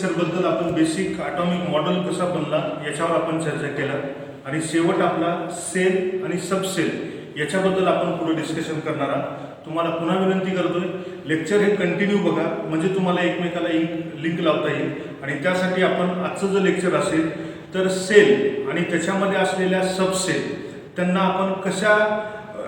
Structure बद्दल आपण basic atomic model कसा बनला याच्यावर आपण चर्चा केला आणि शेवट आपला सेल आणि सबसेल याच्याबद्दल आपण पुढे डिस्कशन करणार आहोत. तुम्हाला पुन्हा विनंती करतोय, लेक्चर हे कंटिन्यू बघा म्हणजे तुम्हाला एकमेकाला लिंक लावता येईल. आणि त्यासाठी आपण आजचं जो लेक्चर असेल तर सेल आणि त्याच्यामध्ये असलेल्या सबसेल त्यांना आपण कशा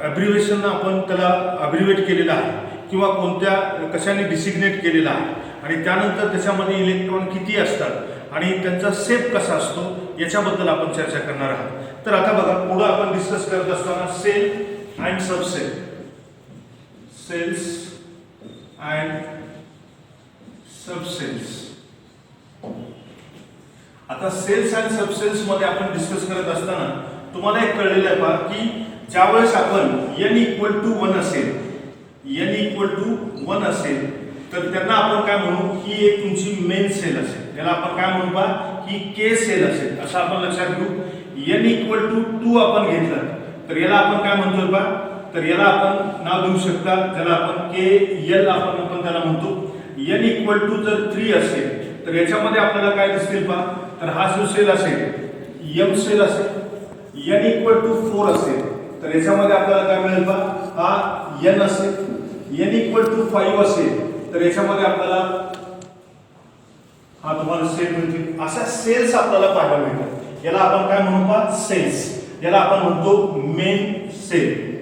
ॲब्रिव्हेशननं आपण त्याला ॲब्रिव्हेट केलेलं आहे किंवा कोणत्या कशाने डिसिग्नेट केलेला आहे आणि त्यानंतर त्याच्यामध्ये इलेक्ट्रॉन किती असतात आणि त्यांचा शेप कसा असतो याच्याबद्दल आपण चर्चा करणार आहोत. तर आता बघा, पुढे आपण डिस्कस करत असताना सेल अँड सबसेल, सेल्स अँड सबसेल्स. आता सेल्स अँड सबसेल्स मध्ये आपण डिस्कस करत असताना तुम्हाला एक कळलेलं आहे पहा की ज्यावेळेस आपण n = 1 असेल, n = 1 असेल तर त्यांना आपण काय म्हणू, ही एक तुमची मेन सेल असेल, याला आपण काय म्हणू पहा ही के सेल असेल. असं आपण लक्षात घेऊ. n = 2 आपण घेतलं तर याला आपण काय म्हणतोय पहा, तर याला आपण नाव देऊ शकता ज्याला आपण के एल आपण त्याला म्हणतो. n = जर 3 असेल तर याच्यामध्ये आपल्याला काय दिसतील पहा, तर हा जो सेल असेल m सेल असेल. n = 4 असेल तर याच्यामध्ये आपल्याला काय मिळेल पहा, हा n असेल. n = 5 असेल तर याच्यामध्ये आपल्याला हा तुम्हाला सेल मिळतील. अशा सेल्स आपल्याला पाहायला मिळतात. याला आपण काय म्हणू पहा, सेल्स. याला आपण म्हणतो मेन सेल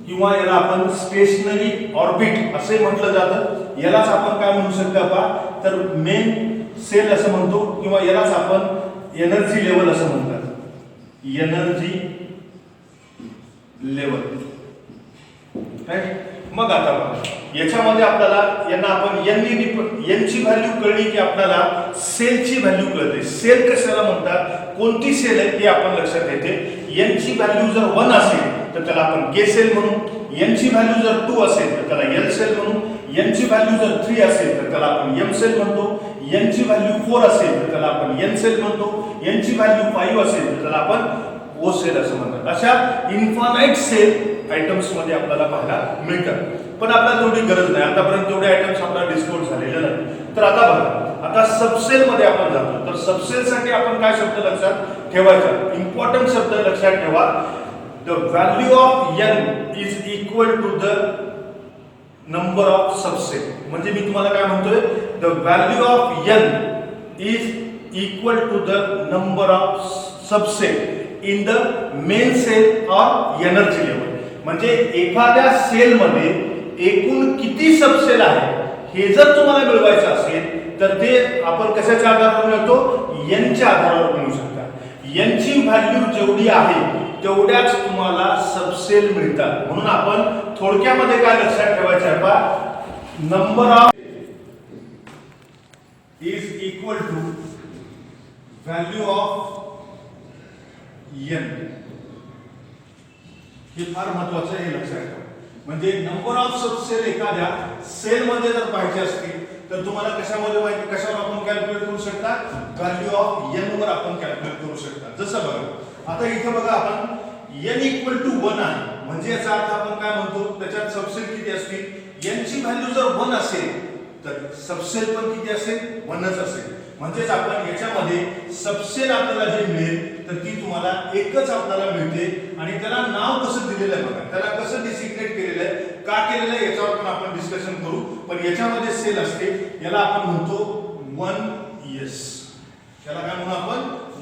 किंवा याला आपण स्टेशनरी ऑर्बिट असे म्हटलं जातं. यालाच आपण काय म्हणू शकता पहा, तर मेन सेल असं म्हणतो किंवा यालाच आपण एनर्जी लेवल असं म्हणतात. Energy level. मग आता बघा, याच्यामध्ये आपल्याला यांना आपण n ची व्हॅल्यू कळली की आपल्याला सेलची व्हॅल्यू कळते. सेल कशाला म्हणतात, कोणती सेल आहे हे आपण लक्षात येते. n ची व्हॅल्यू जर 1 असेल तर त्याला आपण के सेल म्हणू. n ची व्हॅल्यू जर 2 असेल तर त्याला एल सेल म्हणू. n ची व्हॅल्यू जर 3 असेल तर त्याला आपण एम सेल म्हणतो. n ची व्हॅल्यू 4 असेल तर त्याला आपण एन सेल म्हणतो. n ची व्हॅल्यू 5 असेल तर त्याला आपण ओ सेल असं म्हणतात. अशा इन्फानाइट सेल आयटम्स मध्ये आपल्याला पाहायला मिळतात. पण आपल्याला तेवढी गरज नाही, आतापर्यंत तेवढे आयटम्स आपल्याला डिस्कस झालेले नाही. तर आता बघा, आता सबसेल मध्ये आपण जातो. तर सबसेल साठी आपण काय शब्द लक्षात ठेवायचा, इम्पॉर्टंट शब्द लक्षात ठेवा. The value of n is equal to the number of subshell. म्हणजे मी तुम्हाला काय म्हणतोय, the value of n is equal to the number of subshell in the main shell or energy level. म्हणजे एखाद्या सेल मध्ये एकूण किती सबसेल आहे हे जर तुम्हाला मिळवायचं असेल तर ते आपण कशाच्या आधारावर मिळतो, n च्या आधारावर मिळू शकता. n ची व्हॅल्यू जेवढी आहे तेवढ्याच तुम्हाला सबसेल मिळतात. म्हणून आपण थोडक्यामध्ये काय लक्षात ठेवायचं आहे पहा, number of is equal to value of n. हे फार महत्वाचं आहे, हे लक्षात ठेवा. म्हणजे नंबर ऑफ सबसेल एखाद्या सेल मध्ये जर पाहिजे असतील तर तुम्हाला कशामध्ये माहिती, कशावर आपण कॅल्क्युलेट करू शकता, व्हॅल्यू ऑफ n वर आपण कॅल्क्युलेट करू शकता. जसं बघा, आता इथे बघा आपण n = 1 आहे म्हणजे याचा अर्थ आपण काय म्हणतो, त्याच्यात सबसेल किती असतील, n ची व्हॅल्यू जर 1 असेल तर सबसेल पण किती असेल, 1च असेल. म्हणजेच आपण याच्यामध्ये सबसेल आपल्याला जे मिळेल तर ती तुम्हाला एकच आपल्याला मिळते. आणि त्याला नाव कसं दिलेलं आहे बघा, त्याला कसं डिसिग्नेट केलेलं आहे, का केलेलं आहे याच्यावर पण आपण डिस्कशन करू. पण याच्यामध्ये सेल असते, याला आपण म्हणतो 1s. त्याला काय म्हणू आपण,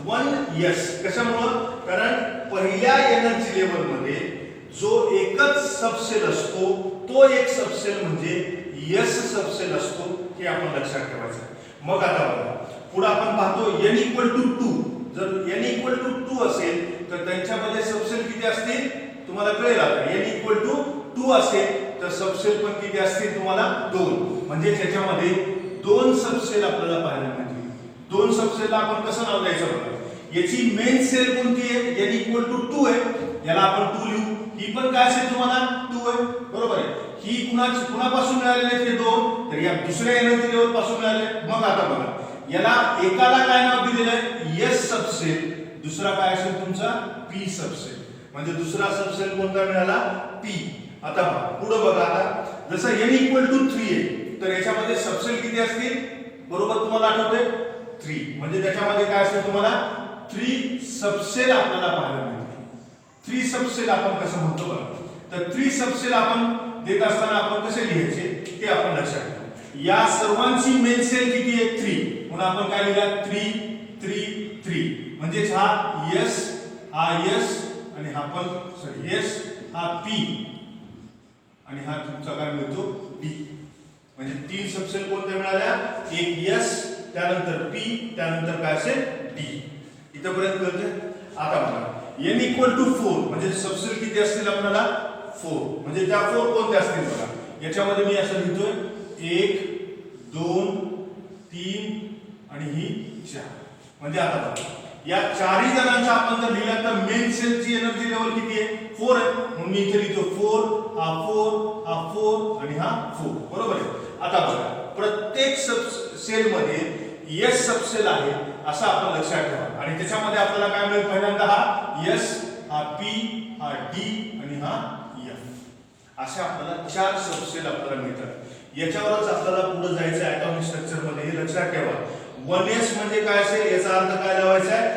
1s. कशामुळं, कारण पहिल्या एनर्जी लेवल मध्ये जो एकच सबसेल असतो तो एक सबसेल म्हणजे s सबसेल असतो, हे आपण लक्षात ठेवायचं. मग आता बघा, पुढे आपण पाहतो n = 2. जर n = 2 असेल तर त्यांच्यामध्ये सबसेल किती असतील तुम्हाला कळेल. आता n = 2 असेल तर सबसेल पण किती असतील तुम्हाला, 2. म्हणजे त्याच्यामध्ये 2 सबसेल आपल्याला पाहायला मिळतील. 2 सबसेलला आपण कसं नाव द्यायचं बघा, याची मेन सेल कोणती आहे, n = 2 आहे, याला आपण 2 लिहू. ही पण काय असेल तुम्हाला, 2 आहे, बरोबर आहे. ही कुणापासून मिळालेले ते 2, तर या दुसऱ्या एनर्जी लेवल पासून मिळाले. मग आता बघा, याला एकाला काय नाव दिलेलं आहे, एस सबसेल, दुसरा काय असेल तुमचा, पी सबसेल. म्हणजे दुसरा सबसेल कोणता मिळाला, पी. आता पुढे बघा, आता जसं n = 3 आहे तर याच्यामध्ये सबसेल किती असतील, बरोबर तुम्हाला आठवतंय 3 म्हणजे त्याच्यामध्ये काय असेल तुम्हाला 3 सबसेल आपल्याला पाहायला मिळतील 3 सबसेल आपण कसं म्हणतो बघा तर 3 सबसेल आपण देत असताना आपण कसे लिहायचे ते आपण लक्षात ठेवू या सर्वांची मेन सेल किती आहे 3 म्हणून आपण काय लिहिला 3 3 3 म्हणजे हा S हा S आणि हा पण सॉरी S हा P आणि हा तुमचा काय मिळतो D म्हणजे 3 सबसेल कोणत्या मिळाल्या एक S त्यानंतर P त्यानंतर काय असेल D इथपर्यंत कळतंय आता बघा n = 4 म्हणजे सबसेल किती असतील आपल्याला 4 म्हणजे त्या 4 कोणत्या असतील बघा याच्यामध्ये मी असं लिहितोय 1 2 3 आणि ही 4 म्हणजे आता बघा या चारही जणांचा आपण जर लिहिला तर मेन सेलची एनर्जी लेवल किती आहे 4 आहे म्हणून मी इथे लिहितो 4 हा 4 हा 4 आणि हा 4 बरोबर आहे आता बघा प्रत्येक सेल मध्ये S सबसेल आहे असं आपण लक्षात ठेवा आणि त्याच्यामध्ये आपल्याला काय मिळेल पहिल्यांदा हा S हा P हा D आणि हा F अशा आपल्याला 4 सबसेल आपल्याला मिळतात याच्यावरच आपल्याला पुढे जायचं आहे ॲटॉमिक स्ट्रक्चर मध्ये हे लक्षात ठेवा 1s म्हणजे काय असेल याचा अर्थ काय लावायचा आहे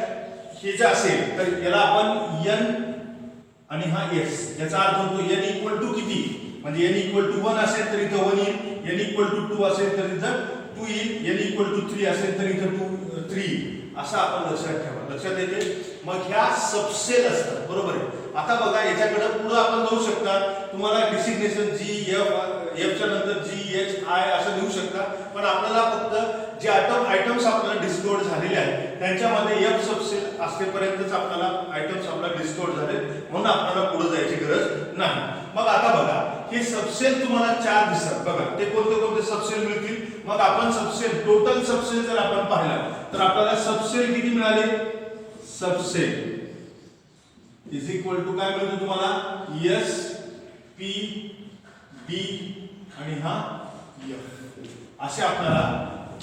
हे जे असेल तर याला आपण n आणि हा s याचा अर्थ होतो n = किती म्हणजे n = 1 असेल तर इथं 1 येईल n = 2 असेल तर इथं 2 येईल n = 3 असेल तर इथं 3 असं आपण लक्षात ठेवा लक्षात येते मग ह्या सबसेल असतात बरोबर आहे आता बघा याच्याकडे पुढे आपण जाऊ शकता तुम्हाला डिसिग्नेशन G F च्या नंतर G H I असं लिहू शकता पण आपल्याला फक्त जे आयटम्स आपल्याला डिस्कव्हर झालेले आहेत त्यांच्यामध्ये F सबसेल असतेपर्यंतच आपल्याला आयटम्स आपल्याला डिस्कव्हर झाले म्हणून आपल्याला पुढे जायची गरज नाही मग आता बघा हे सबसेल तुम्हाला 4 दिसतात बघा ते कोणते कोणते सबसेल मिळतील मग आपण सबसेल टोटल सबसेल जर आपण पाहिला तर आपल्याला सबसेल किती मिळाले सबसेल = काय मिळतो तुम्हाला S P D आणि हा F असे आपल्याला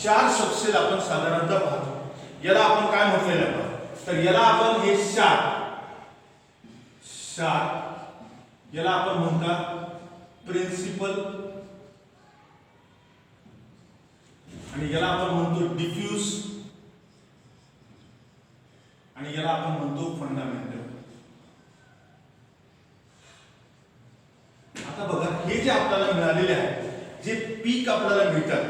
4 सबसेल आपण साधारणतः पाहतो याला आपण काय म्हटलेलं आहे तर याला आपण हे शार्प याला आपण म्हणतात प्रिन्सिपल आणि याला आपण म्हणतो डिफ्यूज आणि याला आपण म्हणतो फंडामेंटल आता बघा हे जे आपल्याला मिळालेले आहे जे पीक आपल्याला मिळतात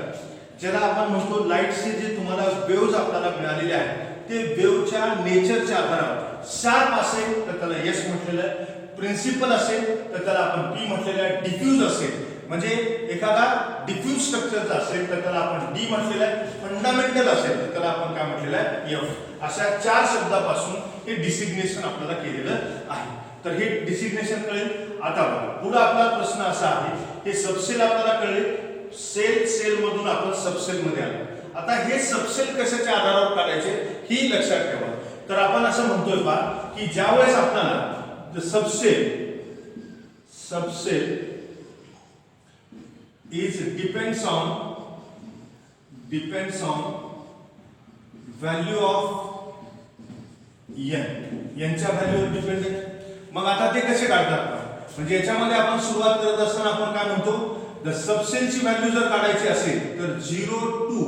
ज्याला आपण म्हणतो लाईटचे जे तुम्हाला वेव्हज आपल्याला मिळालेले आहेत ते वेव्हच्या नेचरच्या आधारावर शार्प असेल तर त्याला S म्हटलेलं आहे प्रिन्सिपल असेल तर त्याला आपण P म्हटलेलं आहे डिफ्यूज असेल म्हणजे एखादा डिफ्यूज स्ट्रक्चरचा असेल तर त्याला आपण D म्हटलेलं आहे फंडामेंटल असेल तर त्याला आपण काय म्हटलेलं आहे F अशा 4 शब्दापासून हे डिसिग्नेशन आपल्याला केलेलं आहे तर हे डिसिग्नेशन कळेल आता बघा पुढे आपला प्रश्न असा आहे हे सबसेल आपल्याला कळले सेल मधून आपण सबसेल मध्ये आलो आता हे सबसेल कशाच्या आधारावर काढायचे ही लक्षात ठेवा तर आपण असं म्हणतोय बा की ज्यावेळेस आपल्याला सबसेल is depends on value of n यांच्या व्हॅल्यूवर डिपेंड आहे मग आता ते कसे काढतात म्हणजे याच्यामध्ये आपण सुरुवात करत असताना आपण काय म्हणतो द सबसेलची व्हॅल्यू जर काढायची असेल तर 0 to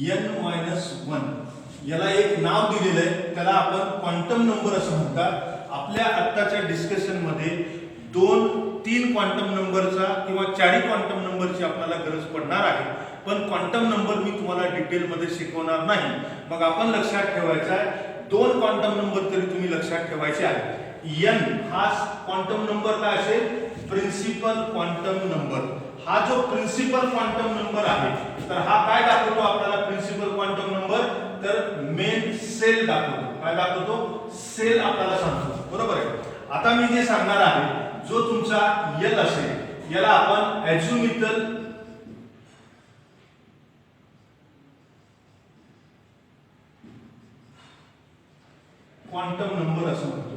n-1 याला एक नाव दिलेलं आहे त्याला आपण क्वांटम नंबर असं म्हणतात आपल्या आत्ताच्या डिस्कशन मध्ये 2-3 क्वांटम नंबरचा किंवा 4 क्वांटम नंबरची आपल्याला गरज पडणार आहे पण क्वांटम नंबर मी तुम्हाला डिटेल मध्ये शिकवणार नाही मग आपण लक्षात ठेवायचा आहे 2 क्वांटम नंबर तरी तुम्ही लक्षात ठेवायचे आहे n हा क्वांटम नंबर काय असेल प्रिन्सिपल क्वांटम नंबर हा जो प्रिन्सिपल क्वांटम नंबर आहे तर हा काय दाखवतो आपल्याला प्रिन्सिपल क्वांटम नंबर तर मेन सेल दाखवतो काय दाखवतो सेल आपल्याला सांगतो बरोबर आहे आता मी जे सांगणार आहे जो तुमचा L असेल याला आपण अझ्युमिकल क्वांटम नंबर असं म्हणतो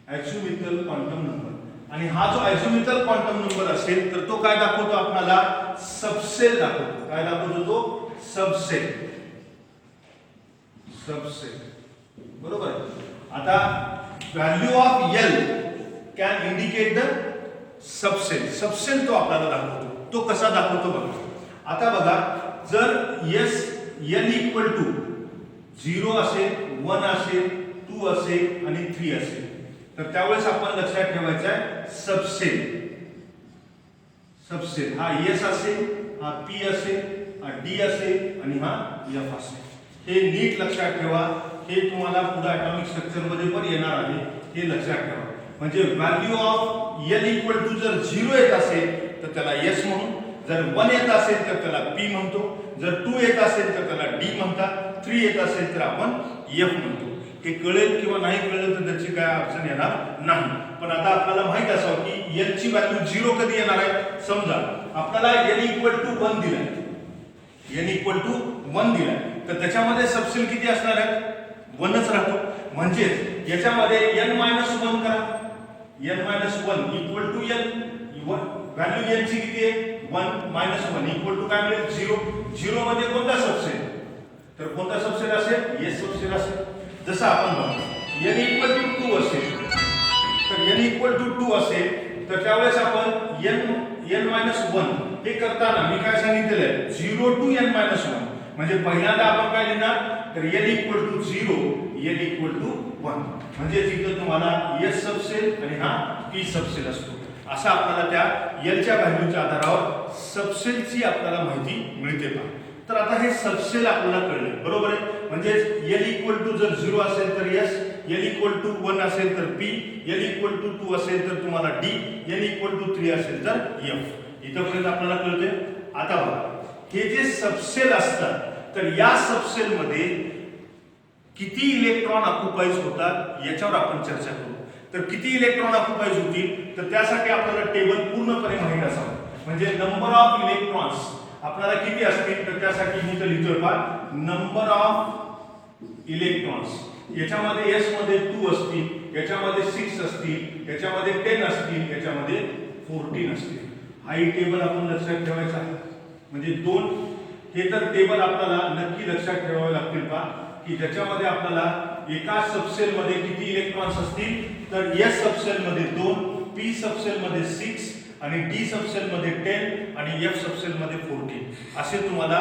अझ्युमिकल क्वांटम नंबर आणि हा जो अझ्युमिकल क्वांटम नंबर असेल तर तो काय दाखवतो आपल्याला सबसेल दाखवतो काय दाखवतो तो सबसेल बरोबर आता value of L can indicate the सबसेल. सबसेल तो आपल्याला दाखवतो. तो कसा दाखवतो बघा. आता बघा, जर एन इक्वल टू 0 असेल, 1 असेल, 2 असेल आणि 3 असेल, तर त्यावेळेस आपण लक्षात ठेवायचं आहे सबसेल. सबसेल हा एस असेल, हा पी असेल, हा डी असेल आणि हा एफ असेल. हे नीट लक्षात ठेवा. हे तुम्हाला पुढे ॲटॉमिक स्ट्रक्चर मध्ये पण येणार आहे. हे लक्षात ठेवा. म्हणजे value of N equal to जर 0 येत असेल तर त्याला एस म्हणू, जर 1 येत असेल तर त्याला पी म्हणतो, जर 2 येत असेल तर त्याला डी म्हणतात, 3 येत असेल तर आपण एफ म्हणतो. हे कळेल किंवा नाही कळेल तर त्याची काय अडचण येणार नाही. पण आता आपल्याला माहित असावं की एन ची व्हॅल्यू 0 कधी येणार आहे. समजा आपल्याला एन इक्वल टू 1 दिलाय, एन इक्वल टू 1 दिलाय, तर त्याच्यामध्ये सबसेल किती असणार आहे. 1च राहतो. म्हणजे याच्यामध्ये n मायनस 1 करा. n minus 1 equal to n. Value n ची किती आहे. 1 मायनस 1 इक्वल टू काय मिळेल. 0. 0 मध्ये कोणता सबसेल, तर कोणता सबसेल असेल. एस सबसेल असेल. जसं आपण बघू n इक्वल टू 2 असेल, तर n इक्वल टू 2 असेल तर त्यावेळेस आपण n मायनस 1 हे करताना मी काय सांगितलेलं आहे. 0 टू n मायनस 1. म्हणजे पहिल्यांदा आपण काय लिहिणार, तर n equal to 0, n equal to 1. म्हणजे तिथं तुम्हाला s सबसेल आणि हा p सबसेल असतो. असं आपल्याला त्या l च्या व्हॅल्यूच्या आधारावर सबसेलची आपल्याला माहिती मिळते का. तर आता हे सबसेल आपल्याला कळले बरोबर आहे. म्हणजे n इक्वल टू जर 0 असेल तर s, n इक्वल टू 1 असेल तर p, n इक्वल टू 2 असेल तर तुम्हाला d, n इक्वल टू 3 असेल तर f. इथपर्यंत आपल्याला कळते. आता बघा, हे जे सबसेल असतात तर या सबसेल मध्ये किती इलेक्ट्रॉन ऑक्युपाईज होतात याच्यावर आपण चर्चा करू. तर किती इलेक्ट्रॉन ऑक्युपाईज होतील तर त्यासाठी आपल्याला टेबल पूर्णपणे माहित असावं. म्हणजे नंबर ऑफ इलेक्ट्रॉन्स आपल्याला किती असतील तर त्यासाठी मी तर लिहितोय पहा, नंबर ऑफ इलेक्ट्रॉन्स. याच्यामध्ये एस मध्ये 2 असतील, याच्यामध्ये 6 असतील, याच्यामध्ये 10 असतील, याच्यामध्ये 14 असतील. हाही टेबल आपण लक्षात ठेवायचा आहे. म्हणजे 2 हे तर टेबल आपल्याला नक्की लक्षात ठेवावे लागतील पहा, की ज्याच्यामध्ये आपल्याला एका सबसेल मध्ये किती इलेक्ट्रॉन्स असतील तर एस सबसेल मध्ये 2, पी सबसेल मध्ये 6 आणि डी सबसेल मध्ये 10 आणि एफ सबसेल मध्ये 14 असे तुम्हाला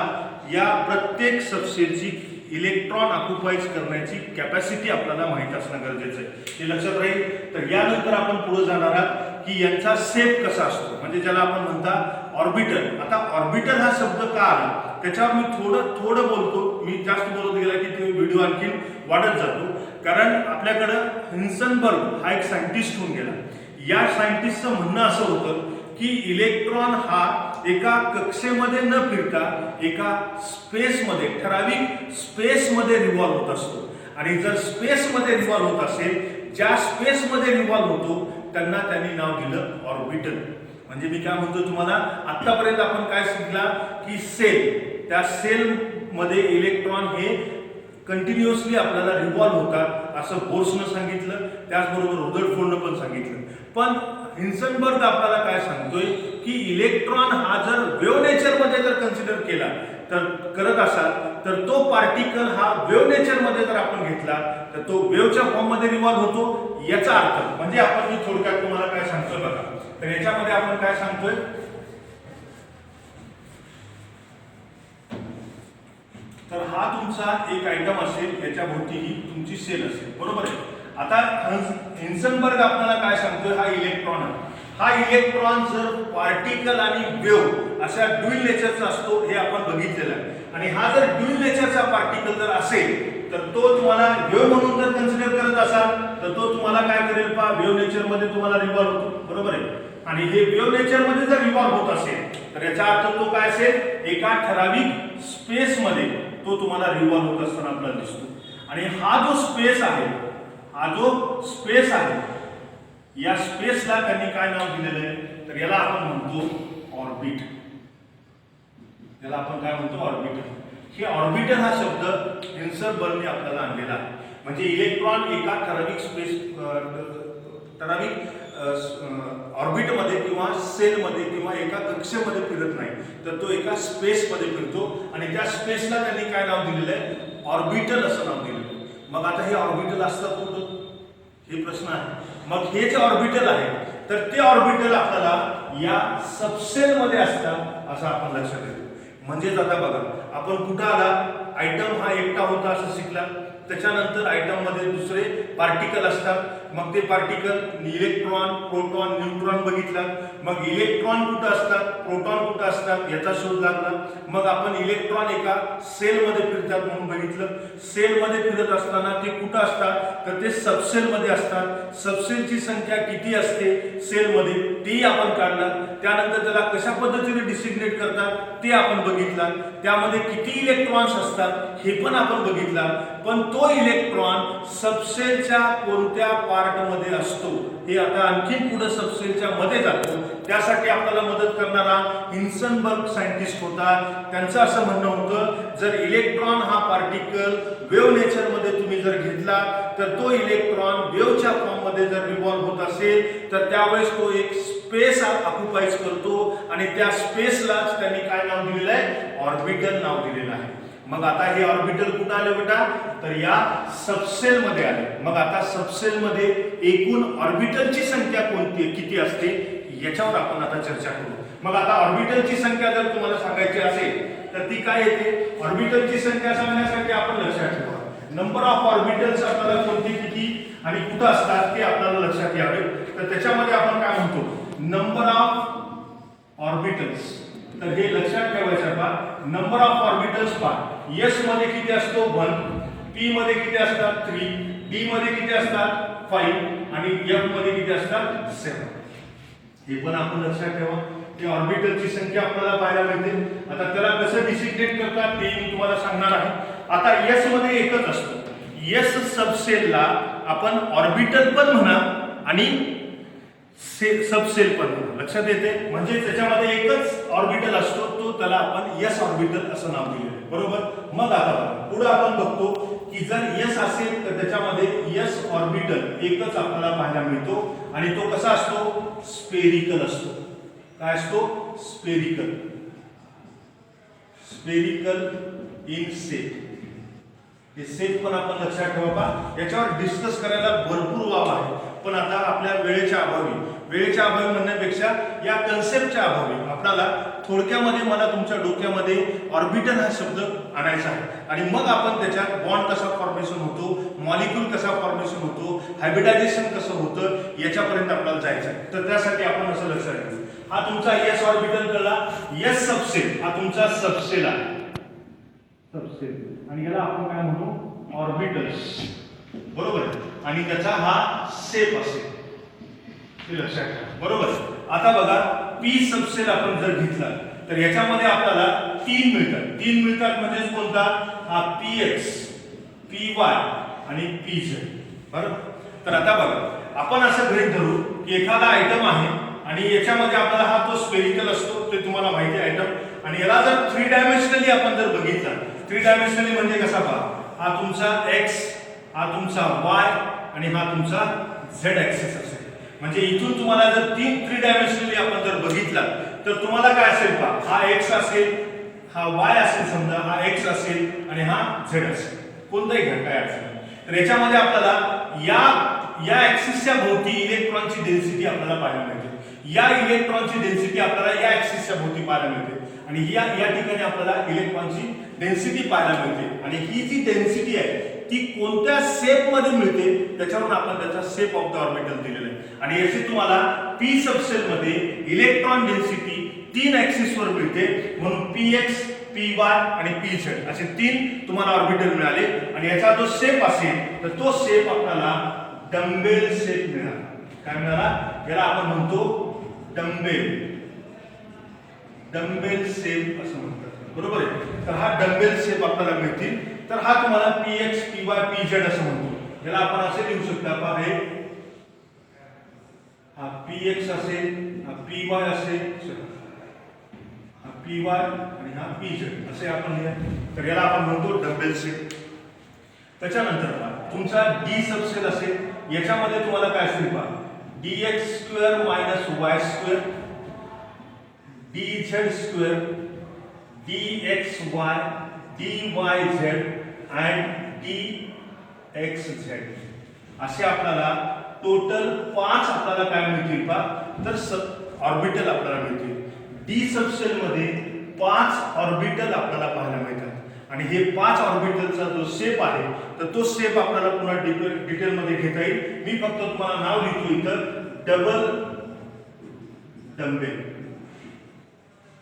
या प्रत्येक सबसेलची इलेक्ट्रॉन ऑक्युपाईज करण्याची कॅपॅसिटी आपल्याला माहित असणं गरजेचं आहे. हे लक्षात राहील. तर यानंतर आपण पुढे जाणार आहात की यांचा शेप कसा असतो, म्हणजे ज्याला आपण म्हणता ऑर्बिटल. आता ऑर्बिटल हा शब्द का आला त्याच्यावर मी थोडं बोलतो. मी जास्त बोलत गेला की ते व्हिडिओ आणखी वाढत जातो. कारण आपल्याकडं हिन्सनबर्ग हा एक सायंटिस्ट होऊन गेला. या सायंटिस्टचं म्हणणं असं होतं की इलेक्ट्रॉन हा एका कक्षेमध्ये न फिरता एका स्पेसमध्ये, ठराविक स्पेसमध्ये रिव्हॉल्व होत असतो. आणि जर स्पेसमध्ये रिव्हॉल्व होत असेल, ज्या स्पेसमध्ये रिव्हॉल्व होतो त्यांना त्यांनी नाव दिलं ऑर्बिटल. म्हणजे मी काय म्हणतो तुम्हाला, आतापर्यंत आपण काय शिकला की सेल, त्या सेल मध्ये इलेक्ट्रॉन हे कंटिन्युअसली आपल्याला रिव्हॉल्व होतात असं बोर्सनं सांगितलं, त्याचबरोबर रुदरफोर्डनं पण सांगितलं. पण हिन्सनबर्ग आपल्याला काय सांगतोय की इलेक्ट्रॉन हा जर वेव्ह नेचर मध्ये जर कन्सिडर केला तर करत असाल तर तो पार्टिकल हा वेव्ह नेचर मध्ये जर आपण घेतला तर तो वेव्हच्या फॉर्म मध्ये रिव्हॉल्व होतो. याचा अर्थ म्हणजे आपण मी थोडक्यात तुम्हाला काय सांगतोय बघा. तर याच्यामध्ये आपण काय सांगतोय, तर हा तुमचा एक आयटम असेल, याच्या भोवती ही तुमची सेल असेल बरोबर आहे. आता हिन्सनबर्ग आपल्याला काय सांगतोय, हा इलेक्ट्रॉन आहे. हा इलेक्ट्रॉन जर पार्टिकल आणि वेव्ह अशा ड्युअल नेचरचा असतो हे आपण बघितलेलं आहे. आणि हा जर ड्युअल नेचरचा पार्टिकल जर असेल तर तो तुम्हाला वेव्ह म्हणून जर कन्सिडर करत असाल तर तो तुम्हाला काय करेल पहा, वेव्ह नेचर मध्ये तुम्हाला रिव्हॉल्व होतो बरोबर आहे. आणि हे वेव्ह नेचर मध्ये जर रिव्हॉल्व होत असेल तर याचा अर्थ तो काय असेल, एका ठराविक स्पेस मध्ये तो तुम्हाला रिव्हॉल्व होत असताना आपल्याला दिसतो. आणि हा जो स्पेस आहे, हा जो स्पेस आहे, या स्पेसला त्यांनी काय नाव दिलेलं आहे तर याला आपण म्हणतो ऑर्बिट. याला आपण काय म्हणतो, ऑर्बिटल. हे ऑर्बिटल हा शब्द हिन्सनबर्गने आपल्याला आणलेला आहे. म्हणजे इलेक्ट्रॉन एका ठराविक स्पेस, ठराविक ऑर्बिटमध्ये किंवा सेलमध्ये किंवा एका कक्षेमध्ये फिरत नाही, तर तो एका स्पेसमध्ये फिरतो. आणि त्या स्पेसला त्यांनी काय नाव दिलेलं आहे, ऑर्बिटल असं नाव दिलेलं आहे. मग आता हे ऑर्बिटल असतात कुठं, हे प्रश्न आहे. मग हे जे ऑर्बिटल आहे तर ते ऑर्बिटल आपल्याला या सबसेल मध्ये असतात असं आपण लक्षात येतो. म्हणजेच आता बघा आपण कुठं आला, आयटम हा एकटा होता असं शिकला, त्याच्यानंतर आयटम मध्ये दुसरे पार्टिकल असतात, मग ते पार्टिकल इलेक्ट्रॉन, प्रोटॉन, न्यूट्रॉन बघितला, मग इलेक्ट्रॉन कुठं असतात, प्रोटॉन कुठं असतात याचा शोध लागला. मग आपण इलेक्ट्रॉन एका सेल मध्ये फिरतात म्हणून बघितलं. सेल मध्ये फिरत असताना ते कुठं असतात तर ते सबसेल मध्ये असतात. सबसेलची संख्या किती असते सेल मध्ये तेही आपण काढलं. त्यानंतर त्याला कशा पद्धतीने डिसिग्नेट करतात ते आपण बघितलं. त्यामध्ये किती इलेक्ट्रॉन्स असतात हे पण आपण बघितला. पण तो इलेक्ट्रॉन सबसेलच्या कोणत्या पार्ट मध्ये असतो हे आता आणखी पुढे सबसेलच्या मध्ये जातो. त्यासाठी आपल्याला मदत करणारा हिन्सनबर्ग सायंटिस्ट होता. त्यांचं असं म्हणणं होतं जर इलेक्ट्रॉन हा पार्टिकल वेव्ह नेचर मध्ये तुम्ही जर घेतला तर तो इलेक्ट्रॉन वेव्हच्या फॉर्म मध्ये जर रिव्हॉल्व होत असेल तर त्यावेळेस तो एक स्पेस ऑक्युपाईज करतो आणि त्या स्पेसलाच त्यांनी काय नाव दिलेलं आहे, ऑर्बिटल नाव दिलेलं आहे. मग आता हे ऑर्बिटल कुठं आले बेटा तर या सबसेल मध्ये आले. मग आता सबसेल मध्ये एकूण ऑर्बिटलची संख्या कोणती किती असते याच्यावर आपण आता चर्चा करू. मग आता ऑर्बिटलची संख्या जर तुम्हाला सांगायची असेल तर ती काय येते, ऑर्बिटलची संख्या सांगण्यासाठी आपण लक्षात ठेवा नंबर ऑफ ऑर्बिटल्स आपल्याला कोणती किती आणि कुठं असतात ते आपल्याला लक्षात यावे. तर त्याच्यामध्ये आपण काय म्हणतो, नंबर ऑफ ऑर्बिटल्स. तर हे लक्षात ठेवायचं पहा, नंबर ऑफ ऑर्बिटल्स पहा, S मध्ये किती असतो 1, P मध्ये किती असतात 3, D मध्ये किती असतात 5 आणि F मध्ये किती असतात 7. हे पण आपण लक्षात ठेवा. ते ऑर्बिटलची संख्या आपल्याला पाहायला मिळते. आता त्याला कसं डिसिग्नेट करतात ते मी तुम्हाला सांगणार आहे. आता S मध्ये एकच असतो. S सबसेलला आपण ऑर्बिटल पण म्हणा आणि सबसेल पण म्हणा, लक्षात येते. म्हणजे त्याच्यामध्ये एकच ऑर्बिटल असतो, तो त्याला आपण S ऑर्बिटल असं नाव दिलेलं आहे, बरोबर. मग आता पुढे आपण बघतो की जर S असेल तर त्याच्यामध्ये S ऑर्बिटल एकच आपल्याला पाहायला मिळतो आणि तो कसा असतो, स्पेरिकल असतो. काय असतो, स्पेरिकल. Spherical in shape. हे शेप पण आपण लक्षात ठेवा. याच्यावर डिस्कस करायला भरपूर वाव आहे, पण आता आपल्या वेळेच्या अभावी म्हणण्यापेक्षा या कन्सेप्टच्या अभावी आपल्याला थोडक्यामध्ये मला तुमच्या डोक्यामध्ये ऑर्बिटल हा शब्द आणायचा आहे आणि मग आपण त्याच्यात बॉन्ड कसा फॉर्मेशन होतो, मॉलिक्यूल कसा फॉर्मेशन होतो, हायब्रिडायझेशन कसं होतं याच्यापर्यंत आपल्याला जायचं आहे. तर त्यासाठी आपण असं लक्षात घेऊ, हा तुमचा S ऑर्बिटल कळला. S सबसेल हा तुमचा सबसेल आहे, सबसेल, आणि याला आपण काय म्हणू, ऑर्बिटल्स, बरोबर. आणि त्याचा हा शेप असेल, ते लक्षात ठेवा, बरोबर. आता बघा P सबसेल आपण जर घेतला तर याच्यामध्ये आपल्याला 3 मिळतात. म्हणजे कोणता, हा PX, PY आणि PZ, बरोबर. तर आता बघा आपण असं गृहीत धरू की एखादा आयटम आहे आणि याच्यामध्ये आपल्याला हा तो स्पेरिकल असतो, ते तुम्हाला माहिती आहे आयटम. आणि याला जर 3 डायमेन्शनली आपण जर बघितला, 3 डायमेन्शनली म्हणजे कसा पहा, हा तुमचा X, हा तुमचा Y आणि हा तुमचा Z ऍक्सिस असेल. म्हणजे इथून तुम्हाला जर 3 डायमेन्शनली आपण जर बघितला तर तुम्हाला काय असेल पहा, हा X असेल, हा Y असेल, समजा हा X असेल आणि हा Z असेल, कोणताही घ्या, काय असेल. तर याच्यामध्ये आपल्याला या ऍक्सिसच्या भोवती इलेक्ट्रॉनची डेन्सिटी आपल्याला पाहायला मिळते. या इलेक्ट्रॉनची डेन्सिटी आपल्याला या ऍक्सिसच्या भोवती पाहायला मिळते आणि या ठिकाणी आपल्याला इलेक्ट्रॉनची डेन्सिटी पाहायला मिळते. आणि ही जी डेन्सिटी आहे ती कोणत्या शेप मध्ये मिळते त्याच्यावरून आपण त्याचा शेप ऑफ द ऑर्बिटल दिलेला आहे. आणि याची तुम्हाला P सबसेल मध्ये इलेक्ट्रॉन डेन्सिटी 3 ऍक्सिस वर मिळते, म्हणून PX, PY आणि PZ असे 3 तुम्हाला ऑर्बिटल मिळाले. आणि याचा जो शेप असेल तर तो शेप आपल्याला डंबेल शेप मिळाला. काय मिळाला, याला आपण म्हणतो डंबेल शेप असं म्हणतात, बरोबर आहे. तर हा डंबेल शेप आपल्याला मिळतील. तर हा तुम्हाला PX, PY, PZ असं म्हणतो. याला आपण असे लिहू शकता, पहा हे हा PX असेल, हा PY असेल, हा PY आणि हा PZ असे आपण लिहा. तर याला आपण म्हणतो डंबेल शेप. त्याच्यानंतर पहा तुमचा D सबसेल असेल, याच्यामध्ये तुम्हाला काय असेल पहा, dx² - y² dz² dxy dyz and dxz असे आपल्याला टोटल 5 आपल्याला काय मिळतील पहा तर ऑर्बिटल आपल्याला मिळतील. डी सबसेल मध्ये 5 ऑर्बिटल आपल्याला पाहायला मिळतात आणि हे 5 ऑर्बिटलचा जो शेप आहे तर तो शेप आपल्याला पुन्हा डिटेल मध्ये घेता येईल. मी फक्त तुम्हाला नाव लिहितो इथं डबल डंबेल.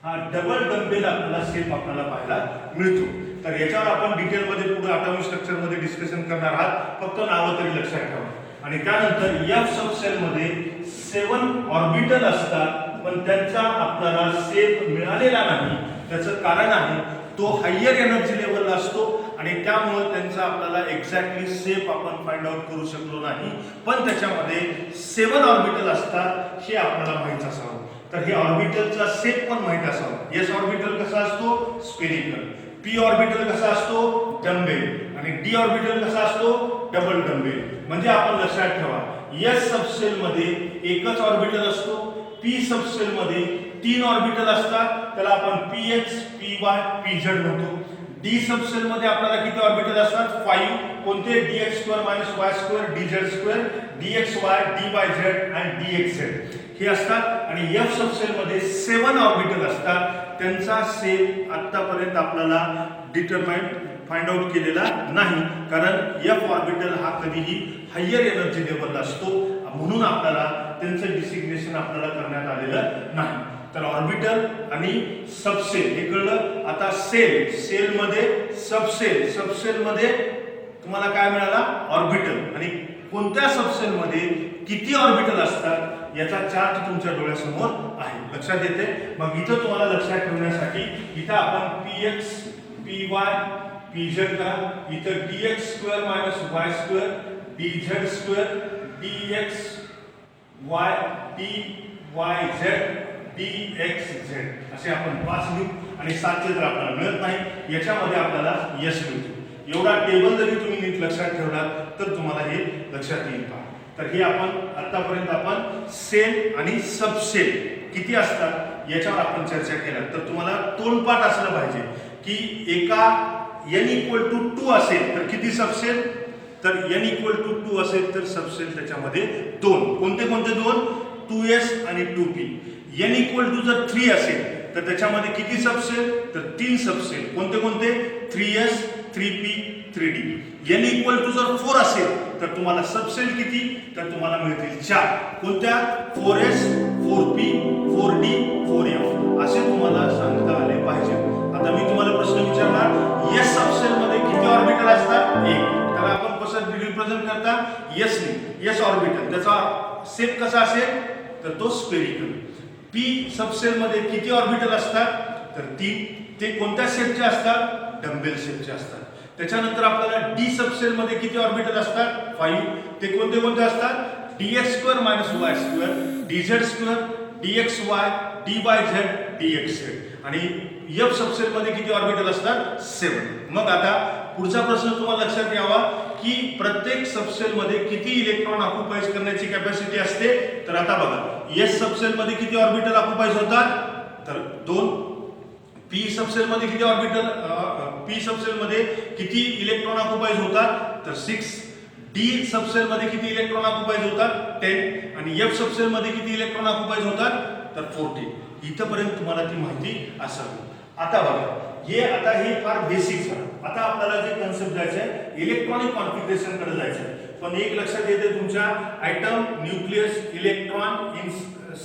हा डबल डंबेल आपल्याला शेप आपल्याला पाहायला मिळतो. तर याच्यावर आपण डिटेल मध्ये पुढे ॲटॉमिक स्ट्रक्चर मध्ये डिस्कशन करणार आहात. फक्त नावं तरी लक्षात ठेवा. आणि त्यानंतर एफ सबसेल मध्ये 7 ऑर्बिटल असतात पण त्यांचा आपल्याला शेप मिळालेला नाही. त्याचं कारण आहे तो हायर एनर्जी लेवलला असतो आणि त्यामुळे त्यांचा आपल्याला एक्झॅक्टली शेप आपण फाइंड आउट करू शकलो नाही. पण त्याच्यामध्ये 7 ऑर्बिटल असतात हे आपल्याला माहित असावं. तर हे ऑर्बिटलचा शेप पण माहित असावा. एस ऑर्बिटल कसा असतो स्फेरिकल, पी ऑर्बिटल कसा असतो डंबेल आणि डी ऑर्बिटल कसा असतो डबल डंबेल. म्हणजे आपण लक्षात ठेवा एस सबसेल मध्ये एकच ऑर्बिटल असतो, पी सबसेल मध्ये 3 ऑर्बिटल असतात त्याला आपण px py pz म्हणतो. डी सबसेल मध्ये आपल्याला किती ऑर्बिटल असतात 5. कोणते dx² - y² dz² dxy dyz आणि dxz हे असतात. आणि एफ सबसेल मध्ये 7 ऑर्बिटल असतात. त्यांचा शेप आतापर्यंत आपल्याला डिटरमाइन फाइंड आउट केलेला नाही कारण एफ ऑर्बिटल हा कधीही हायर एनर्जी लेवलला असतो म्हणून आपल्याला त्यांचं डिसिग्नेशन आपल्याला करण्यात आलेलं नाही. तर ऑर्बिटल आणि सबसेल हे कळलं. आता सेल मध्ये सबसेल, सबसेल मध्ये तुम्हाला काय मिळाला ऑर्बिटल आणि कोणत्या सबसेल मध्ये किती ऑर्बिटल असतात याचा चार्ट तुमच्या डोळ्यासमोर आहे. लक्षात येते. मग इथं तुम्हाला लक्षात ठेवण्यासाठी इथं आपण px py pz करा. इथं dx² - y² dz² dx y dyz dxz असे आपण 5 लिहू आणि 7चे जर आपल्याला मिळत नाही याच्यामध्ये आपल्याला यश मिळतो. एवढा टेबल जरी तुम्ही नीट लक्षात ठेवला तर तुम्हाला हे लक्षात येईल का. तर हे आपण आतापर्यंत आपण सेल आणि सबसेल किती असतात याच्यावर आपण चर्चा केला. तर तुम्हाला तोंडपाठ असलं पाहिजे की एका n = 2 असेल तर किती सबसेल, तर n = 2 असेल तर सबसेल त्याच्यामध्ये 2. कोणते कोणते 2 2s आणि 2p. n जर 3 असेल तर त्याच्यामध्ये किती सबसेल तर 3 सबसेल. कोणते कोणते 3s 3p 3d. n जर 4 असेल तर तुम्हाला सबसेल किती तर तुम्हाला मिळतील 4. कोणत्या 4s 4p 4d 4f असे तुम्हाला सांगता आले पाहिजे. आता मी तुम्हाला प्रश्न विचारणार एस सबसेल मध्ये किती ऑर्बिटल असतात 1. तर आपण कसं रिप्रेझेंट करता एस ने एस ऑर्बिटल त्याचा शेप कसा असेल तर तो स्फेरिकल. पी सबसेल मध्ये किती ऑर्बिटल असतात तर 3. ते कोणत्या शेपचे असतात डंबेल शेपचे असतात. त्याच्यानंतर आपल्याला डी सबसेल मध्ये किती ऑर्बिटल असतात 5. ते कोणते कोणते असतात dx² - y² dz² dxy dyz dxz. आणि एफ सबसेल मध्ये किती ऑर्बिटल असतात 7. मग आता पुढचा प्रश्न तुम्हाला लक्षात यावा की प्रत्येक सबसेल मध्ये किती इलेक्ट्रॉन ऑक्युपाइज करण्याची कॅपॅसिटी असते. तर आता बघा एस सबसेल मध्ये किती ऑर्बिटल ऑक्युपाइज होतात तर 2. पी सबसेल मध्ये किती ऑर्बिटल पी सबसेल मध्ये किती इलेक्ट्रॉन ऑक्युपाइज होतात तर 6. डी सबसेल मध्ये किती इलेक्ट्रॉन ऑक्युपाइज होतात 10. आणि एफ सबसेल मध्ये किती इलेक्ट्रॉन ऑक्युपाइज होतात तर 14. इथपर्यंत तुम्हाला ती माहिती असावी. आता बघा हे फार बेसिक झालं. आता आपल्याला जे कन्सेप्ट जायचं आहे इलेक्ट्रॉनिक कॉन्फिगरेशन कडे जायचं आहे. पण एक लक्षात येते तुमच्या atom nucleus electron in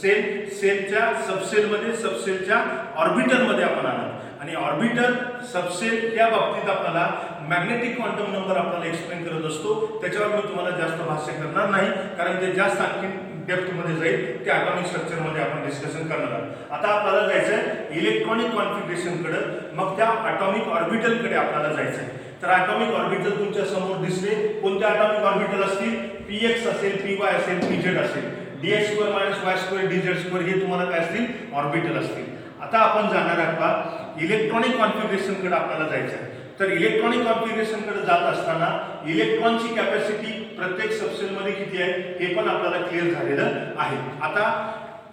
shell सेलच्या सबसेल मध्ये सबसेलच्या ऑर्बिटल मध्ये आपण आला आणि ऑर्बिटल सबसेल या बाबतीत आपल्याला मॅग्नेटिक क्वांटम नंबर आपल्याला एक्सप्लेन करत असतो. त्याच्यावर मी तुम्हाला जास्त भाष्य करणार नाही कारण ते जास्त आणखी डेप्थ मध्ये जाईल. त्या ॲटॉमिक स्ट्रक्चर मध्ये आपण डिस्कशन करणार आहोत. आता आपल्याला जायचं आहे इलेक्ट्रॉनिक कॉन्फिगरेशन कडे. मग त्या ॲटॉमिक ऑर्बिटल कडे आपल्याला जायचं आहे. तर ॲटॉमिक ऑर्बिटल तुमच्या समोर दिसले. कोणते ॲटॉमिक ऑर्बिटल असतील px असेल py असेल pz असेल dx² - y² dz² हे तुम्हाला काय असतील ऑर्बिटल असतील. आता आपण जाणार आहोत इलेक्ट्रॉनिक कॉन्फिगरेशन कडे आपल्याला जायचं आहे. तर इलेक्ट्रॉनिक कॉन्फिगरेशन कडे जात असताना इलेक्ट्रॉनची कॅपॅसिटी प्रत्येक सबसेल मध्ये किती आहे हे पण आपल्याला क्लिअर झालेलं आहे. आता